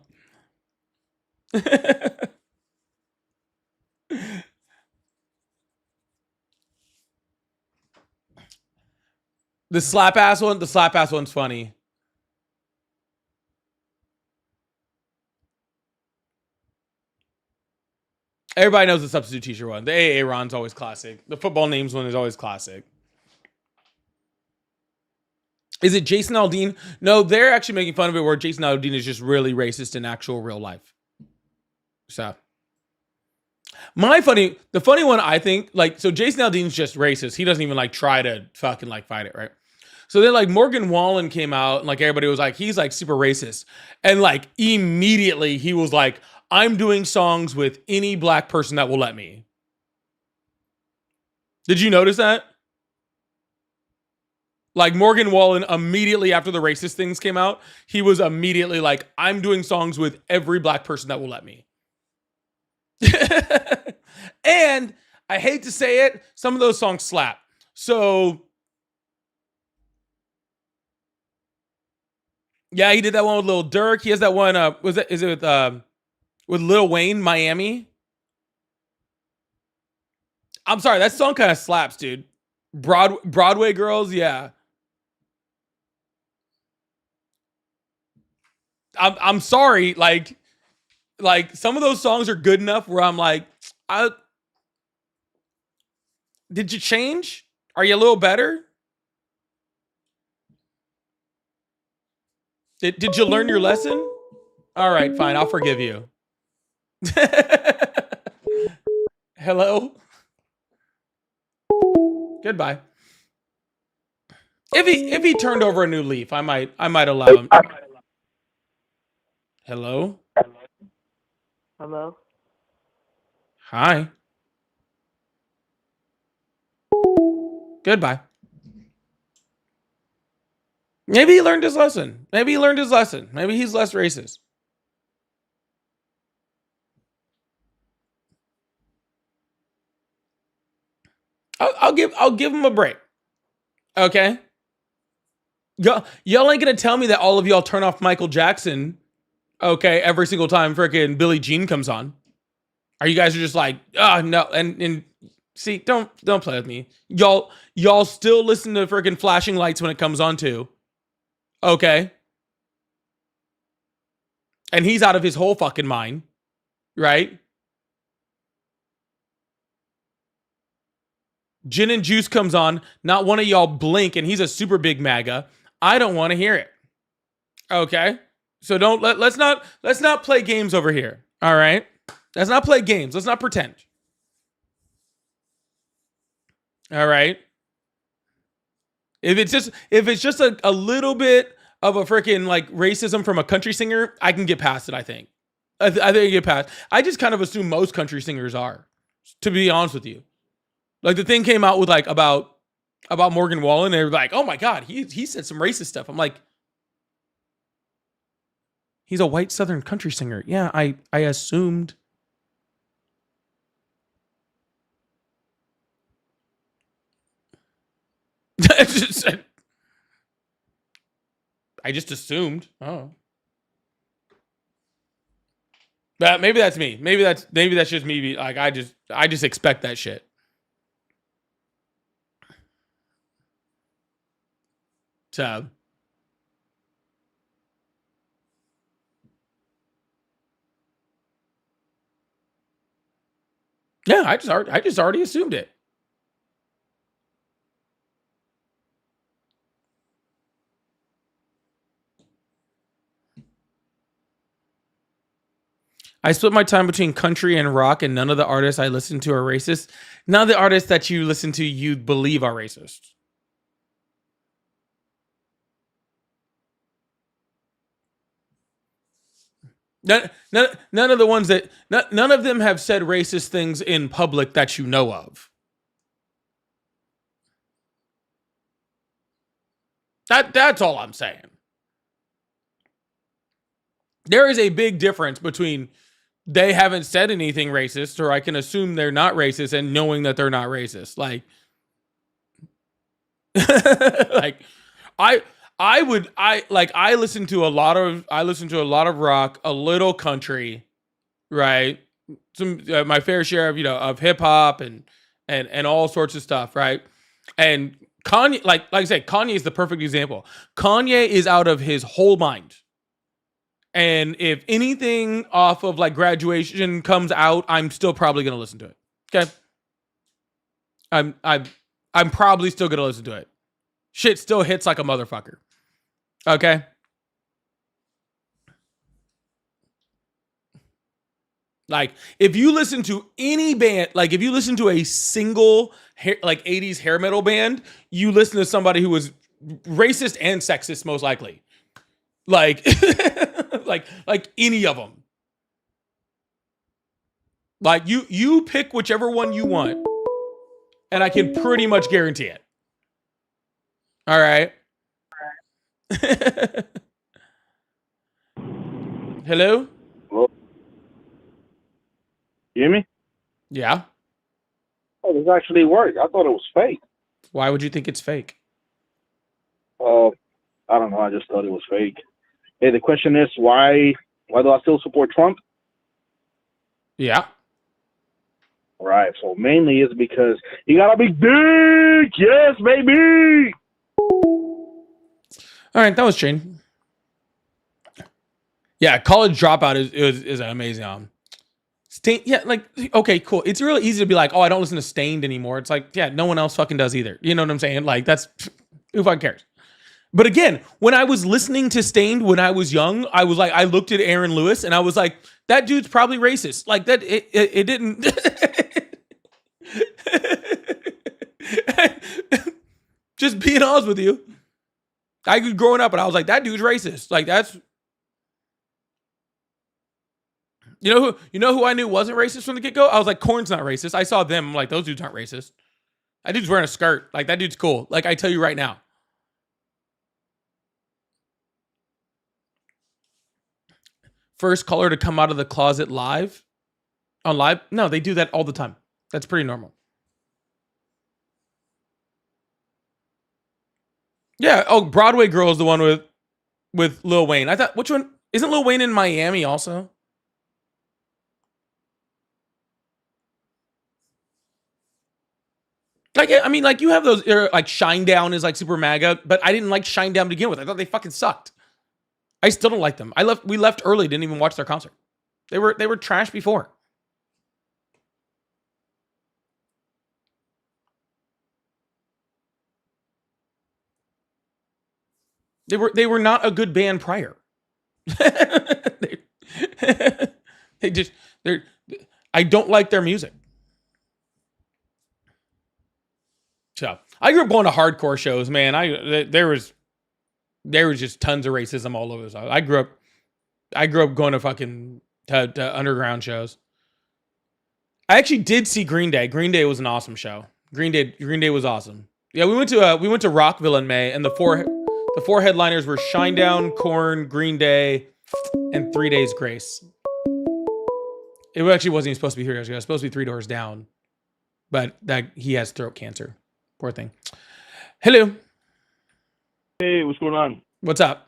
The slap ass one. The slap ass one's funny. Everybody knows the substitute teacher one. The AA Ron's always classic. The football names one is always classic. Is it Jason Aldean? No, they're actually making fun of it where Jason Aldean is just really racist in actual real life. So the funny one, I think, like, so Jason Aldean's just racist. He doesn't even like try to fucking like fight it, right? So then like Morgan Wallen came out and like everybody was like, he's like super racist. And like immediately he was like, I'm doing songs with any black person that will let me. Did you notice that? Like Morgan Wallen, immediately after the racist things came out, he was immediately like, I'm doing songs with every black person that will let me. And I hate to say it, some of those songs slap. So yeah, he did that one with Lil Durk. He has that one. Is it with Lil Wayne, Miami? I'm sorry, that song kind of slaps, dude. Broadway Girls, yeah. I'm sorry, like some of those songs are good enough where I'm like, did you change? Are you a little better? Did you learn your lesson? All right, fine, I'll forgive you. Hello? Goodbye. If he turned over a new leaf, I might allow him. Hello? Hello? Hi. Goodbye. Maybe he learned his lesson. Maybe he's less racist. I'll give him a break. Okay. Y'all ain't gonna tell me that all of y'all turn off Michael Jackson, okay, every single time freaking Billie Jean comes on. Are you guys are just like, oh no, and see, don't play with me. Y'all still listen to freaking Flashing Lights when it comes on too. Okay. And he's out of his whole fucking mind, right? Gin and Juice comes on, not one of y'all blink, and he's a super big MAGA. I don't want to hear it. Okay? So let's not play games over here. All right? Let's not play games. Let's not pretend. All right? If it's just a little bit of a freaking like racism from a country singer, I can get past it, I think. I think I can get past. I just kind of assume most country singers are, to be honest with you. Like the thing came out with like about Morgan Wallen, and they were like, "Oh my god, he said some racist stuff." I'm like, he's a white Southern country singer. Yeah, I assumed. I just assumed. Oh, but maybe that's me. Maybe that's just me. Like I just expect that shit. So yeah, I just already assumed it. I split my time between country and rock, and none of the artists I listen to are racist. None of the artists that you listen to you believe are racist. None of the ones that none of them have said racist things in public that you know of. That's all I'm saying. There is a big difference between they haven't said anything racist, or I can assume they're not racist and knowing that they're not racist. Like, like I listen to a lot of rock, a little country, right? Some my fair share of of hip hop and all sorts of stuff, right? And Kanye, like I said, Kanye is the perfect example. Kanye is out of his whole mind. And if anything off of like Graduation comes out, I'm still probably gonna listen to it. Okay. I'm probably still gonna listen to it. Shit still hits like a motherfucker. Okay. Like, if you listen to any band, like if you listen to a single like 80s hair metal band, you listen to somebody who was racist and sexist, most likely. Like, like any of them. Like you pick whichever one you want, and I can pretty much guarantee it. All right. Hello? Hello? You hear me? Yeah. Oh, this actually worked. I thought it was fake. Why would you think it's fake? I don't know. I just thought it was fake. Hey, the question is, why do I still support Trump? Yeah. Right. So mainly it's because he got a big dick. Yes, baby. All right, that was Shane. Yeah, College Dropout is an amazing album. Stained, yeah, like, okay, cool. It's really easy to be like, oh, I don't listen to Stained anymore. It's like, yeah, no one else fucking does either. You know what I'm saying? Like, that's, who fucking cares? But again, when I was listening to Stained when I was young, I was like, I looked at Aaron Lewis and I was like, that dude's probably racist. Like, that, it didn't. Just being honest with you. I was growing up and I was like, that dude's racist. Like, that's, you know who I knew wasn't racist from the get-go? I was like, Korn's not racist. I saw them, I'm like, those dudes aren't racist. That dude's wearing a skirt. Like, that dude's cool. Like, I tell you right now. First caller to come out of the closet live? On live? No, they do that all the time. That's pretty normal. Yeah. Oh, Broadway Girl is the one with Lil Wayne. I thought, which one? Isn't Lil Wayne in Miami also? Like, I mean, like, you have those, like, Shinedown is, like, super MAGA, but I didn't like Shinedown to begin with. I thought they fucking sucked. I still don't like them. We left early, didn't even watch their concert. They were trash before. They were not a good band prior. I don't like their music. So I grew up going to hardcore shows, man. There was just tons of racism all over the. I grew up going to fucking to underground shows. I actually did see Green Day. Green Day was an awesome show. Green Day was awesome. Yeah, we went to Rockville in May, and the four headliners were Shinedown, Korn, Green Day, and 3 Days Grace. It actually wasn't even supposed to be here. It was supposed to be 3 Doors Down, but that he has throat cancer. Poor thing. Hello. Hey, what's going on? What's up?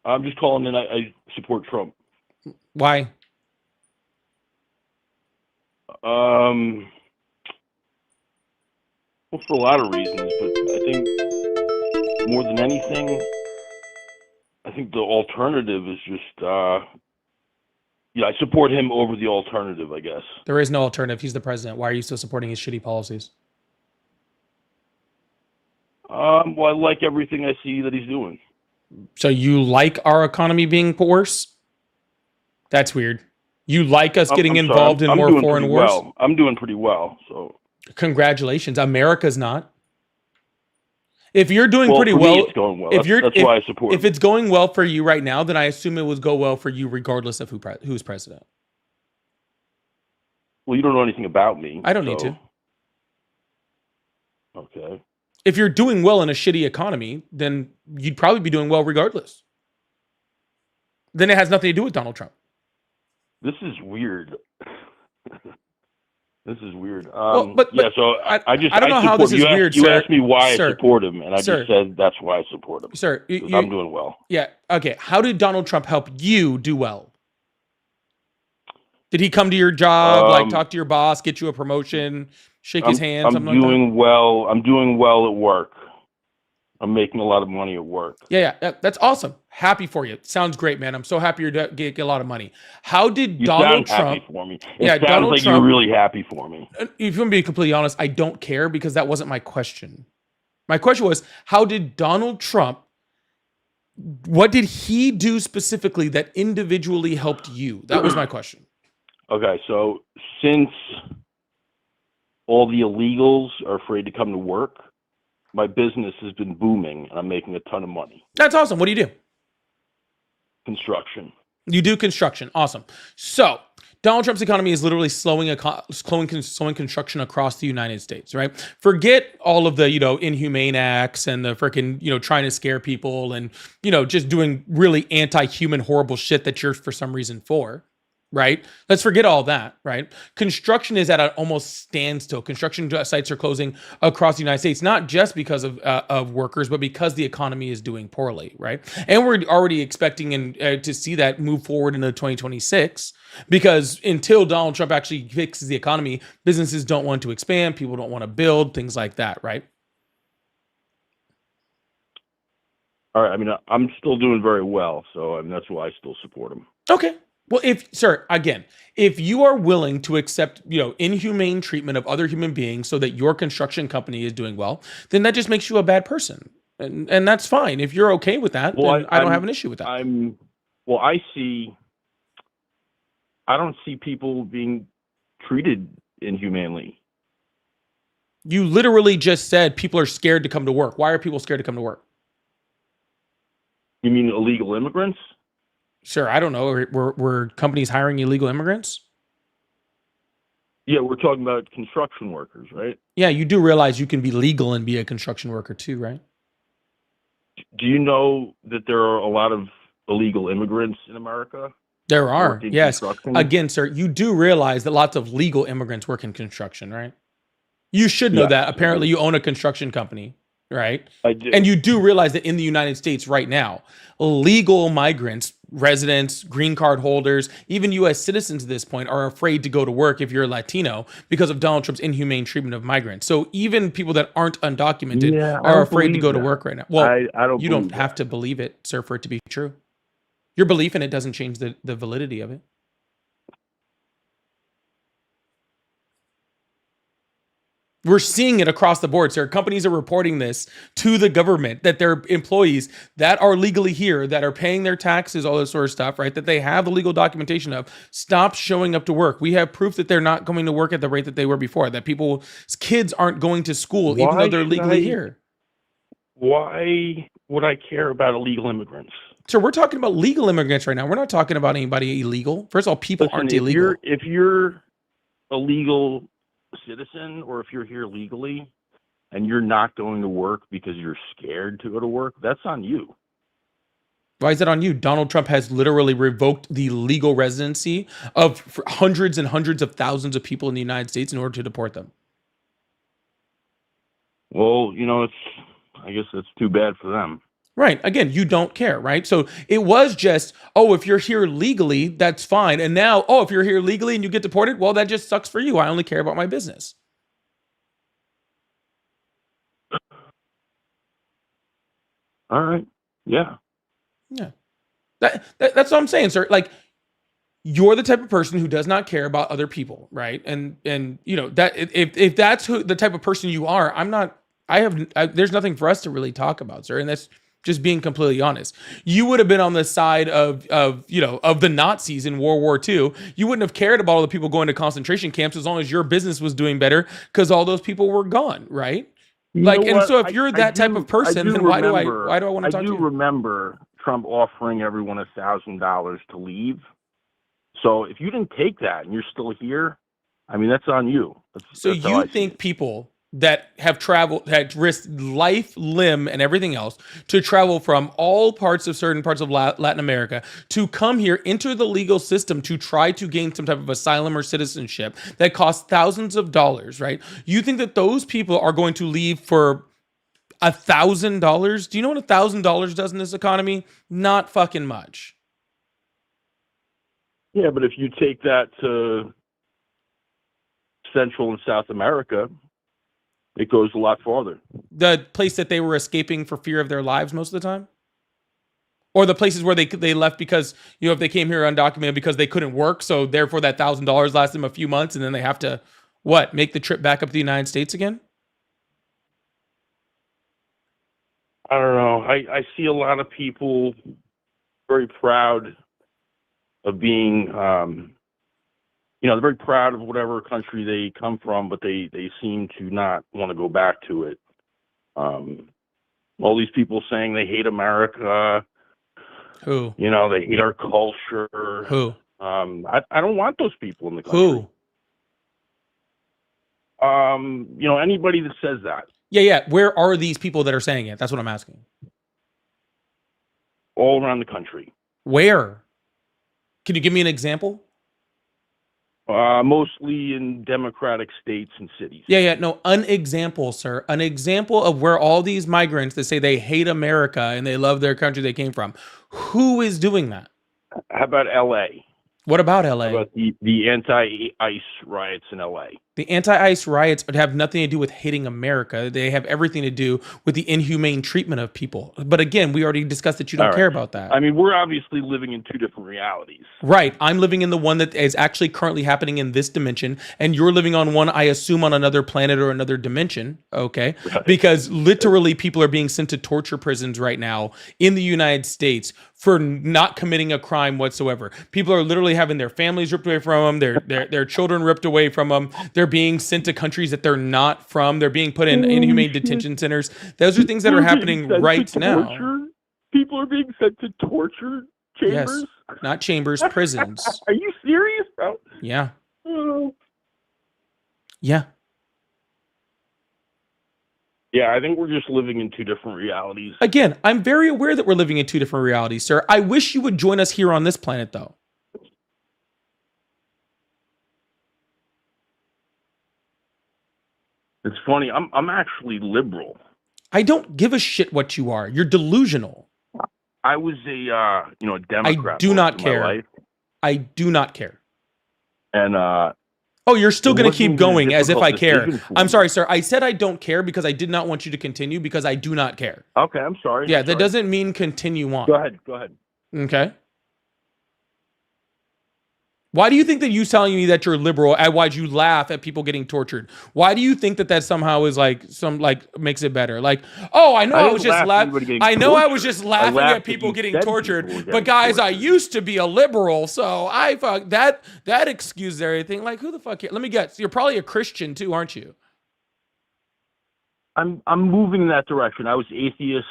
I'm just calling in. I support Trump. Why? Well, for a lot of reasons, but I think more than anything, I think the alternative is just, I support him over the alternative, I guess. There is no alternative. He's the president. Why are you still supporting his shitty policies? Well, I like everything I see that he's doing. So you like our economy being worse? That's weird. You like us getting involved in more foreign wars? Well. I'm doing pretty well, so. Congratulations. America's not. If you're doing pretty for well, me it's going well. That's why I support If it's going well for you right now, then I assume it would go well for you regardless of who's president. Well, you don't know anything about me. I don't need to. Okay. If you're doing well in a shitty economy, then you'd probably be doing well regardless. Then it has nothing to do with Donald Trump. This is weird. This is weird. Well, yeah, so I don't know how this is weird, You sir. asked me why Sir. I support him, and I Sir. just said that's why I support him. Sir, 'Cause I'm doing well. yeah, okay. How did Donald Trump help you do well? Did he come to your job, like talk to your boss, get you a promotion, shake his hand, something like that? I'm doing well at work. I'm making a lot of money at work. Yeah, that's awesome. Happy for you. Sounds great, man. I'm so happy you're get a lot of money. How did You Donald sound Trump? happy for me. Yeah, It sounds Donald like Trump- you're really happy for me. If you want to be completely honest, I don't care because that wasn't my question. My question was, how did Donald Trump? What did he do specifically that individually helped you? That was my question. Okay, so since all the illegals are afraid to come to work, my business has been booming, and I'm making a ton of money. That's awesome. What do you do? Construction. You do construction. Awesome. So Donald Trump's economy is literally slowing construction across the United States, right? Forget all of the, inhumane acts and the freaking, trying to scare people and, just doing really anti-human, horrible shit that you're for some reason for. Right? Let's forget all that, right? Construction is at an almost standstill. Construction sites are closing across the United States, not just because of workers, but because the economy is doing poorly, right? And we're already expecting to see that move forward into 2026 because until Donald Trump actually fixes the economy, businesses don't want to expand, people don't want to build, things like that, right? All right, I mean, I'm still doing very well, so that's why I still support him. Okay. Well, if you are willing to accept, inhumane treatment of other human beings so that your construction company is doing well, then that just makes you a bad person. And that's fine. If you're okay with that, then I don't have an issue with that. I don't see people being treated inhumanely. You literally just said people are scared to come to work. Why are people scared to come to work? You mean illegal immigrants? Sure, I don't know. Were companies hiring illegal immigrants? Yeah, we're talking about construction workers, right? Yeah, you do realize you can be legal and be a construction worker too, right? Do you know that there are a lot of illegal immigrants in America? There are, yes. Construction? Again, sir, you do realize that lots of legal immigrants work in construction, right? You should know that. Apparently, you own a construction company, right? I do. And you do realize that in the United States right now, legal migrants, residents, green card holders, even U.S. citizens at this point are afraid to go to work if you're Latino because of Donald Trump's inhumane treatment of migrants. So even people that aren't undocumented are afraid to go to work right now. Well, you don't have to believe it, sir, for it to be true. Your belief in it doesn't change the validity of it. We're seeing it across the board, sir. Companies are reporting this to the government that their employees that are legally here, that are paying their taxes, all this sort of stuff, right? That they have the legal documentation of, stop showing up to work. We have proof that they're not going to work at the rate that they were before, that people's kids aren't going to school even though they're legally here. Why would I care about illegal immigrants? So we're talking about legal immigrants right now. We're not talking about anybody illegal. First of all, people aren't illegal. If you're a legal citizen, or if you're here legally and you're not going to work because you're scared to go to work, that's on you. Why is that on you? Donald Trump has literally revoked the legal residency of hundreds and hundreds of thousands of people in the United States in order to deport them. Well, I guess that's too bad for them. Right. Again, you don't care, right? So it was just, if you're here legally, that's fine. And now, if you're here legally and you get deported, well, that just sucks for you. I only care about my business. All right. Yeah. Yeah. That's what I'm saying, sir. Like, you're the type of person who does not care about other people, right? And that if that's the type of person you are, there's nothing for us to really talk about, sir. And that's just being completely honest. You would have been on the side of the Nazis in World War II. You wouldn't have cared about all the people going to concentration camps as long as your business was doing better because all those people were gone, right? So if you're that type of person, then why do I want to talk to you? I do remember Trump offering everyone $1,000 to leave. So if you didn't take that and you're still here, I mean, that's on you. So you think people that have traveled, had risked life, limb, and everything else to travel from all parts of certain parts of Latin America to come here, enter the legal system to try to gain some type of asylum or citizenship that costs thousands of dollars, right? You think that those people are going to leave for $1,000? Do you know what $1,000 does in this economy? Not fucking much. Yeah, but if you take that to Central and South America, it goes a lot farther. The place that they were escaping for fear of their lives most of the time? Or the places where they left because, you know, if they came here undocumented because they couldn't work, so therefore that $1,000 lasts them a few months and then they have to, what, make the trip back up to the United States again? I don't know. I see a lot of people very proud of being, they're very proud of whatever country they come from, but they seem to not want to go back to it. All these people saying they hate America. Who? You know, they hate our culture. Who? I don't want those people in the country. Who? Anybody that says that. Yeah. Where are these people that are saying it? That's what I'm asking. All around the country. Where? Can you give me an example? Mostly in democratic states and cities. Yeah. No, an example, sir. An example of where all these migrants that say they hate America and they love their country they came from. Who is doing that? How about L.A.? What about LA? How about the anti-ICE riots in L.A.? The anti-ICE riots would have nothing to do with hating America. They have everything to do with the inhumane treatment of people. But again, we already discussed that you don't care about that. I mean, we're obviously living in two different realities. Right. I'm living in the one that is actually currently happening in this dimension, and you're living on one, I assume, on another planet or another dimension. Okay. Right. Because literally people are being sent to torture prisons right now in the United States for not committing a crime whatsoever. People are literally having their families ripped away from them, their children ripped away from them. They're being sent to countries that they're not from. They're being put in inhumane detention centers. Those are things that are happening right now. People are being sent to torture chambers? Yes, not chambers, prisons. Are you serious, bro? Yeah. Oh. Yeah. Yeah, I think we're just living in two different realities. Again, I'm very aware that we're living in two different realities, sir. I wish you would join us here on this planet, though. It's funny. I'm actually liberal. I don't give a shit what you are. You're delusional. I was a Democrat. I do not most of my care. life. I do not care. And oh, you're still it going to wasn't keep even a going as if I difficult care. decision for I'm me. sorry, sir. I said I don't care because I did not want you to continue because I do not care. Okay, I'm sorry. Yeah, I'm that sorry. doesn't mean continue on. Go ahead. Okay. Why do you think that you telling me that you're liberal? And why'd you laugh at people getting tortured? Why do you think that somehow is makes it better? Like, oh, I know I was just laughing. I know I was just laughing at people getting tortured. But guys, I used to be a liberal, so I fuck that excuses everything. Like, who the fuck? Let me guess. You're probably a Christian too, aren't you? I'm moving in that direction. I was atheist,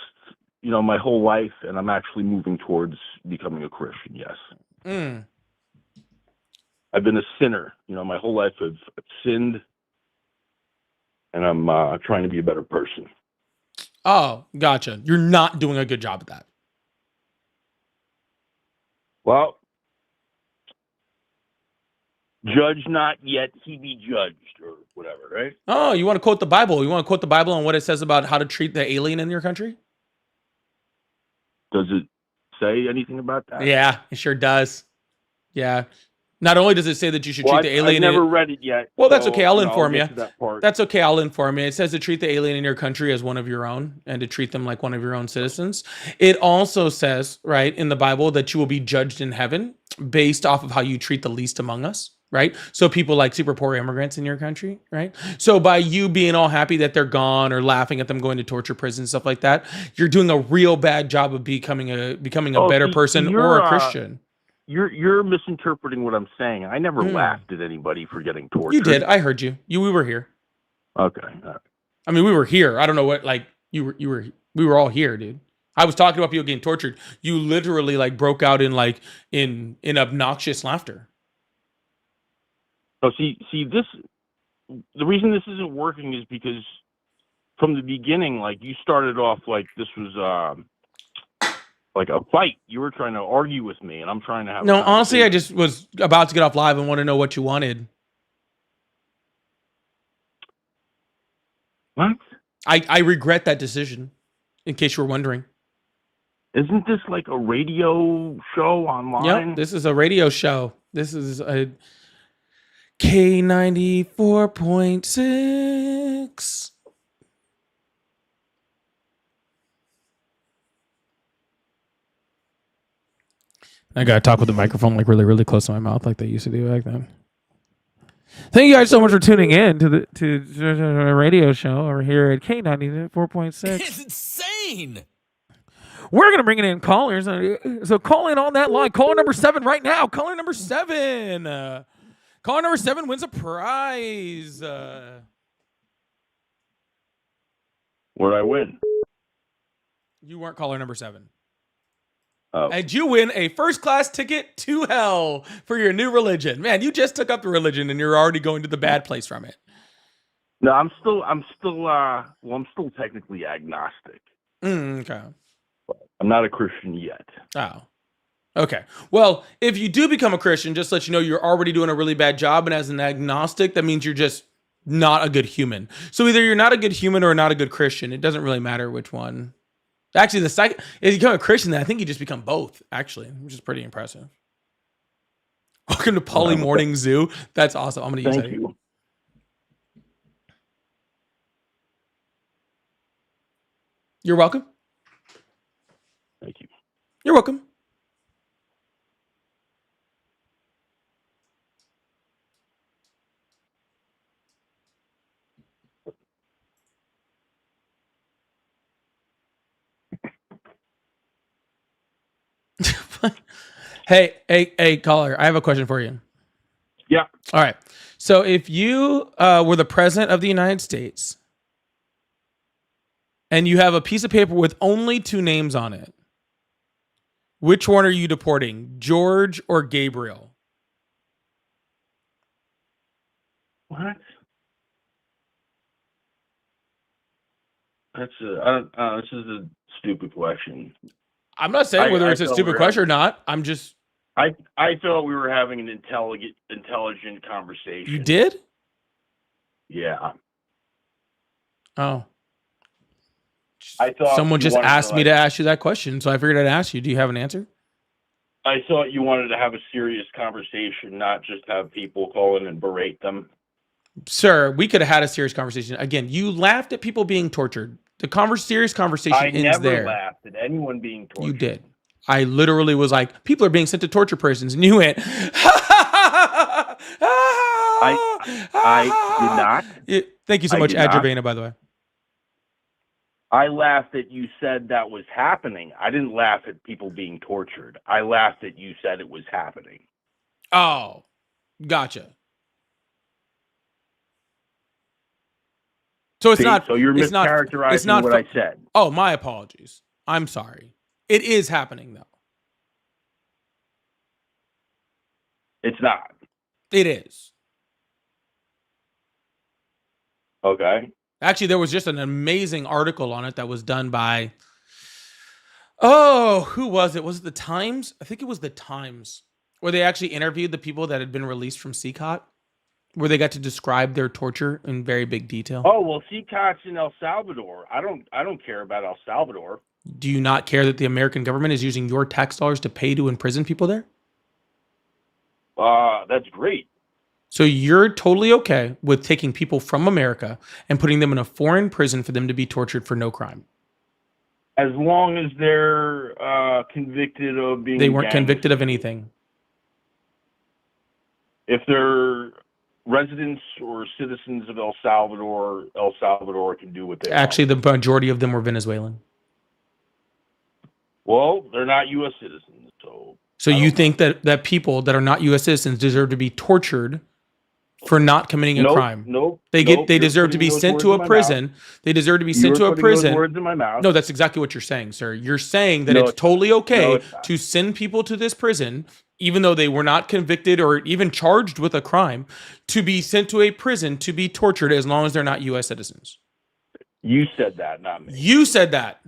my whole life, and I'm actually moving towards becoming a Christian. Yes. Mm. I've been a sinner. My whole life I've sinned, and I'm trying to be a better person. Oh, gotcha. You're not doing a good job at that. Well, judge not yet he be judged, or whatever, right? Oh, you want to quote the Bible? You want to quote the Bible on what it says about how to treat the alien in your country? Does it say anything about that? Yeah, it sure does. Yeah. Not only does it say that you should treat the alien... I've never read it yet. Well, that's okay. I'll inform you. That That's okay. I'll inform you. It says to treat the alien in your country as one of your own and to treat them like one of your own citizens. It also says, right, in the Bible that you will be judged in heaven based off of how you treat the least among us, right? So people like super poor immigrants in your country, right? So by you being all happy that they're gone or laughing at them going to torture prison, stuff like that, you're doing a real bad job of becoming a better person or a Christian. You're misinterpreting what I'm saying. I never laughed at anybody for getting tortured. You did. I heard you. We were here. Okay. I mean, we were here. I don't know what, like, we were all here, dude. I was talking about people getting tortured. You literally broke out in obnoxious laughter. Oh, see this. the reason this isn't working is because from the beginning, like you started off like this was like a fight. You were trying to argue with me, and I'm trying to have. No, honestly, I just was about to get off live and want to know what you wanted. What? I regret that decision, in case you were wondering. Isn't this like a radio show online? Yep, this is a radio show. This is a K94.6. I gotta talk with the microphone like really, really close to my mouth, like they used to do back then. Thank you guys so much for tuning in to the radio show over here at K94.6. It's insane. We're gonna bring in callers, so call in on that line. Caller number 7 right now. Caller number 7. Caller number 7 wins a prize. Where'd I win? You weren't caller number 7. Oh. And you win a first-class ticket to hell for your new religion. Man, you just took up the religion and you're already going to the bad place from it. No, I'm still technically agnostic. Okay. I'm not a Christian yet. Oh. Okay. Well, if you do become a Christian, just let you know you're already doing a really bad job. And as an agnostic, that means you're just not a good human. So either you're not a good human or not a good Christian. It doesn't really matter which one. Actually, the second, if you become a Christian, then I think you just become both, actually, which is pretty impressive. Welcome to Polly Morning Zoo. That's awesome. I'm going to use that. Thank you. You're welcome. Thank you. You're welcome. Hey, caller, I have a question for you. Yeah. All right. So if you were the president of the United States and you have a piece of paper with only 2 names on it, which one are you deporting, George or Gabriel? What? This is a stupid question. I'm not saying whether I it's a felt stupid we're question or not. I'm just. I thought we were having an intelligent conversation. You did? Yeah. Oh. I thought Someone you just wanted asked me to ask you that question, so I figured I'd ask you. Do you have an answer? I thought you wanted to have a serious conversation, not just have people call in and berate them. Sir, we could have had a serious conversation. Again, you laughed at people being tortured. The serious conversation ends there. I never laughed at anyone being tortured. You did. I literally was like, people are being sent to torture prisons, and you went. I did not. Thank you so much, Adravena, by the way. I laughed that you said that was happening. I didn't laugh at people being tortured. I laughed that you said it was happening. Oh, gotcha. So it's not. So you're mischaracterizing what I said. Oh, my apologies. I'm sorry. It is happening, though. It's not. It is. Okay. Actually, there was just an amazing article on it that was done by. Oh, who was it? Was it the Times? I think it was the Times, where they actually interviewed the people that had been released from CCOT, where they got to describe their torture in very big detail. Oh well, CCOT's in El Salvador. I don't care about El Salvador. Do you not care that the American government is using your tax dollars to pay to imprison people there? That's great. So you're totally okay with taking people from America and putting them in a foreign prison for them to be tortured for no crime? As long as they're convicted of being. They weren't convicted of anything. If they're residents or citizens of El Salvador can do what they want. Actually, the majority of them were Venezuelan. Well, they're not U.S. citizens, so. So you think that people that are not U.S. citizens deserve to be tortured for not committing a crime? Nope. They deserve to be sent to a prison. They deserve to be sent to a prison. Those words in my mouth. No, that's exactly what you're saying, sir. You're saying that it's totally okay to send people to this prison, even though they were not convicted or even charged with a crime, to be sent to a prison to be tortured as long as they're not U.S. citizens. You said that, not me. You said that.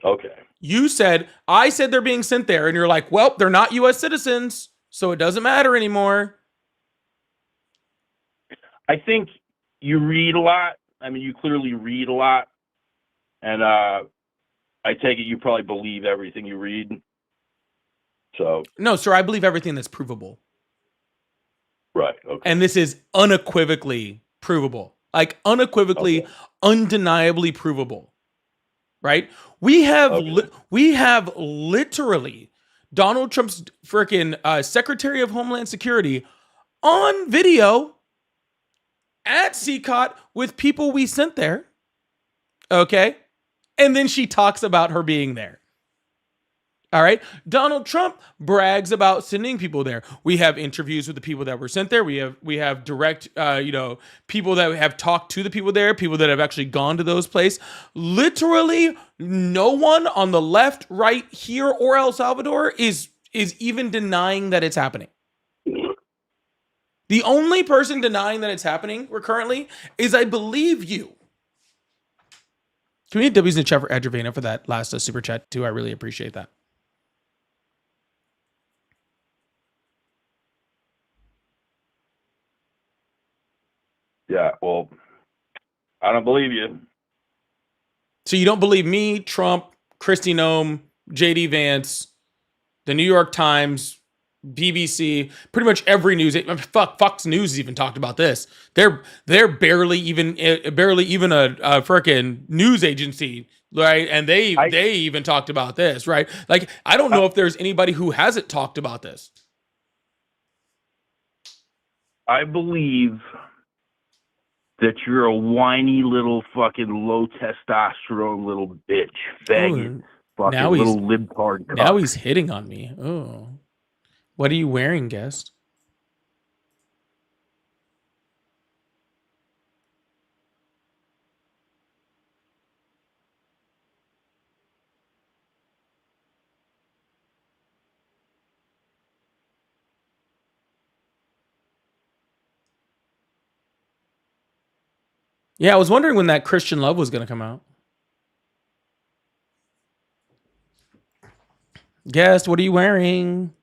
Okay. You said, I said they're being sent there, and you're like, well, they're not U.S. citizens, so it doesn't matter anymore. I think you read a lot. I mean, you clearly read a lot. And I take it you probably believe everything you read. So. No, sir, I believe everything that's provable. Right. Okay. And this is unequivocally provable. Like, unequivocally, undeniably provable. Right? We have literally Donald Trump's freaking Secretary of Homeland Security on video at CCOT with people we sent there. Okay? And then she talks about her being there. All right. Donald Trump brags about sending people there. We have interviews with the people that were sent there. We have direct, people that have talked to the people there, people that have actually gone to those places. Literally, no one on the left, right, here, or El Salvador is even denying that it's happening. The only person denying that it's happening currently is, I believe, you. Can we hit W's in the chat for Adravena for that last super chat too? I really appreciate that. Yeah, well, I don't believe you. So you don't believe me, Trump, Kristi Noem, JD Vance, the New York Times, BBC, pretty much every news. Fox News even talked about this. They're barely even a freaking news agency, right? And they even talked about this, right? Like, I don't know if there's anybody who hasn't talked about this. I believe that you're a whiny little fucking low testosterone little bitch, faggot, fucking little libtard cuck. Now he's hitting on me. Oh, what are you wearing, guest? Yeah, I was wondering when that Christian Love was going to come out. Guest, what are you wearing?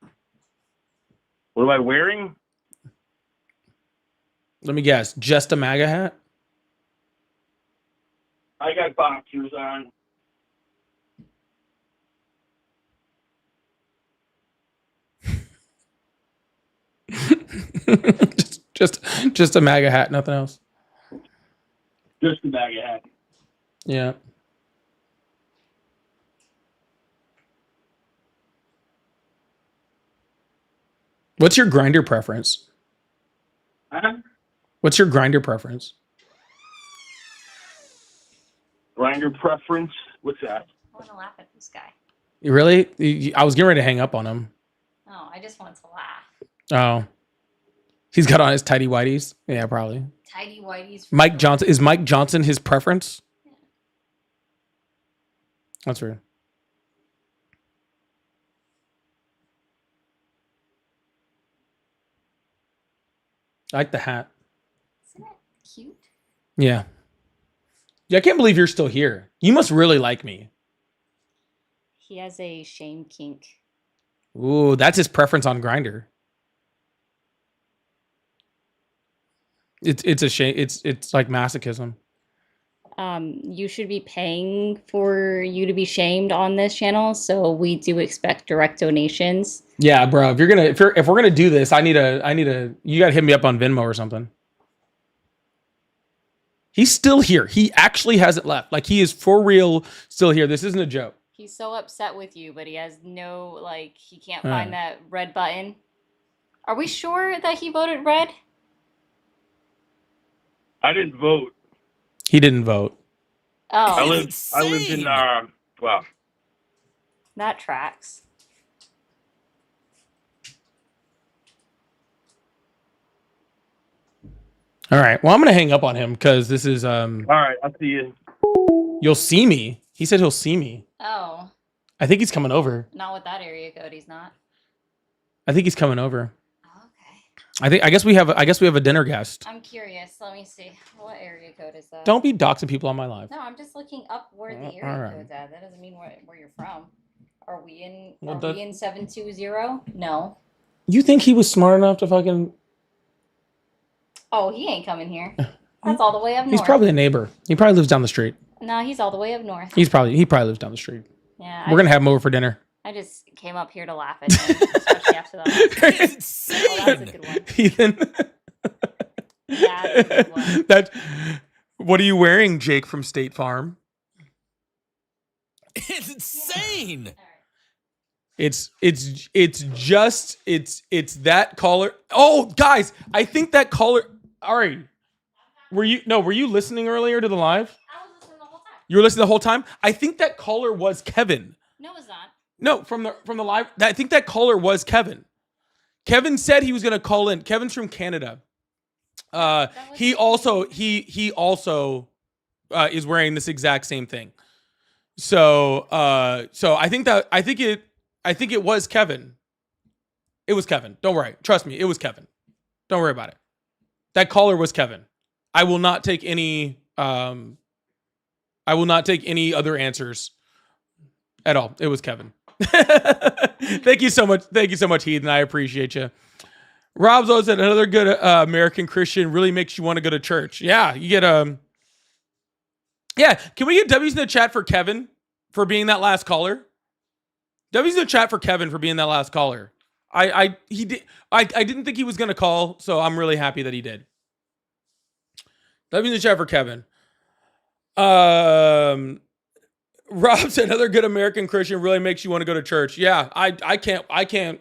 What am I wearing? Let me guess. Just a MAGA hat? I got boxers on. just a MAGA hat, nothing else. Just a bag of hat. Yeah. What's your grinder preference? Huh? What's your grinder preference? Grinder preference? What's that? I want to laugh at this guy. You really? I was getting ready to hang up on him. No, I just want to laugh. Oh. He's got on his tidy whities? Yeah, probably. Tidy whities. Mike Johnson. Is Mike Johnson his preference? Yeah. That's weird. I like the hat. Isn't it cute? Yeah. Yeah, I can't believe you're still here. You must really like me. He has a shame kink. Ooh, that's his preference on Grindr. It's a shame. It's like masochism. You should be paying for you to be shamed on this channel, so we do expect direct donations. Yeah, bro. If we're gonna do this, I need a. You gotta hit me up on Venmo or something. He's still here. He actually hasn't left. Like, he is for real still here. This isn't a joke. He's so upset with you, but he has no, like, he can't find that red button. Are we sure that he voted red? I didn't vote. He didn't vote. Oh, I lived in well. that tracks. All right. Well, I'm gonna hang up on him because this is All right, I'll see you. You'll see me. He said he'll see me. Oh, I think he's coming over. not with that area code, he's not. I think he's coming over. Okay. I guess we have a dinner guest. I'm curious. Let me see. What area code is that? Don't be doxing people on my live. No, I'm just looking up where the area Alright. code's at. That doesn't mean where you're from. Are we in? Well, Are we in 720? No. You think he was smart enough to fucking? Oh, he ain't coming here. That's all the way up north. He's probably a neighbor. He probably lives down the street. No, he's all the way up north. He probably lives down the street. Yeah. We're gonna have him over for dinner. I just came up here to laugh at him, especially after that. Insane. Oh, that's a good one. Ethan. Yeah, that's a good one. That. What are you wearing, Jake from State Farm? It's insane. It's that collar. Oh, guys, I think that collar. Ari, were you listening earlier to the live? I was listening the whole time. You were listening the whole time. I think that caller was Kevin. No, it's not. No, from the live. I think that caller was Kevin. Kevin said he was gonna call in. Kevin's from Canada. He also is wearing this exact same thing. So I think it was Kevin. It was Kevin. Don't worry. Trust me, it was Kevin. Don't worry about it. That caller was Kevin. I will not take any other answers at all. It was Kevin. Thank you so much. Thank you so much, Heathen. I appreciate you. Rob Zoe said another good American Christian really makes you want to go to church. Yeah, you get yeah. Can we get W's in the chat for Kevin for being that last caller? W's in the chat for Kevin for being that last caller. I didn't think he was gonna call, so I'm really happy that he did. W's in the chat for Kevin. Rob said another good American Christian really makes you want to go to church. Yeah, I can't.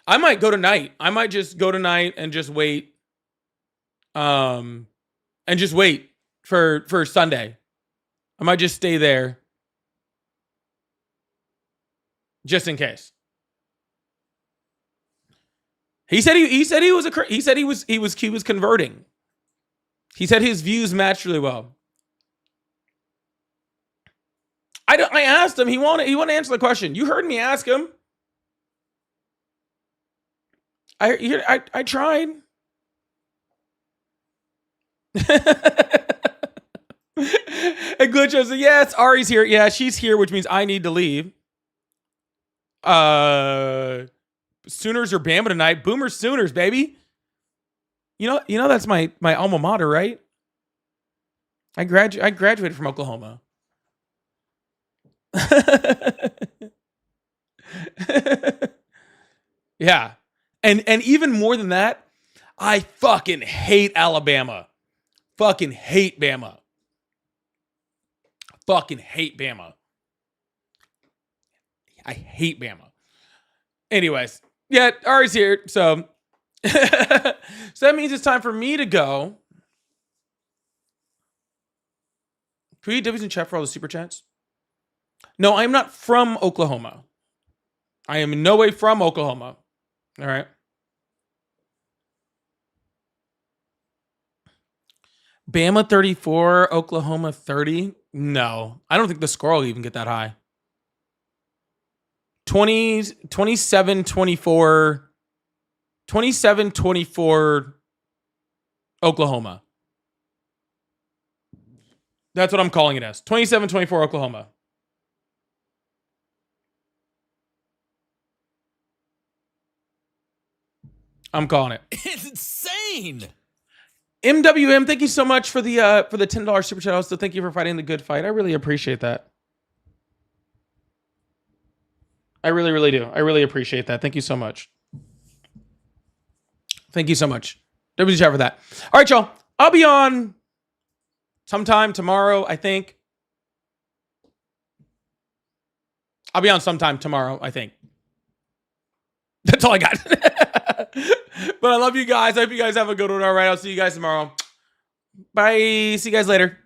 I might go tonight. I might just go tonight and just wait. And just wait for Sunday. I might just stay there. Just in case. He said he was converting. He said his views matched really well. I asked him. He wanted to answer the question. You heard me ask him. I tried. And Glitch said, yes, Ari's here. Yeah, she's here, which means I need to leave. Sooners or Bama tonight. Boomer Sooners, baby. You know that's my alma mater, right? I graduated from Oklahoma. Yeah. And even more than that, I fucking hate Alabama. Fucking hate Bama. Fucking hate Bama. I hate Bama. Anyways, yeah, Ari's here. So, so that means it's time for me to go. Can we get W's in chat for all the super chats? No, I'm not from Oklahoma. I am in no way from Oklahoma. All right. Bama 34, Oklahoma 30. No, I don't think the score will even get that high. 27, 24, Oklahoma. That's what I'm calling it as. 27-24 Oklahoma. I'm calling it. It's insane. MWM, thank you so much for the $10 super chat. Also, thank you for fighting the good fight. I really appreciate that. I really, really do. I really appreciate that. Thank you so much. Thank you so much. W chat for that. All right, y'all. I'll be on sometime tomorrow, I think. I'll be on sometime tomorrow, I think. That's all I got. But I love you guys. I hope you guys have a good one. All right, I'll see you guys tomorrow. Bye. See you guys later.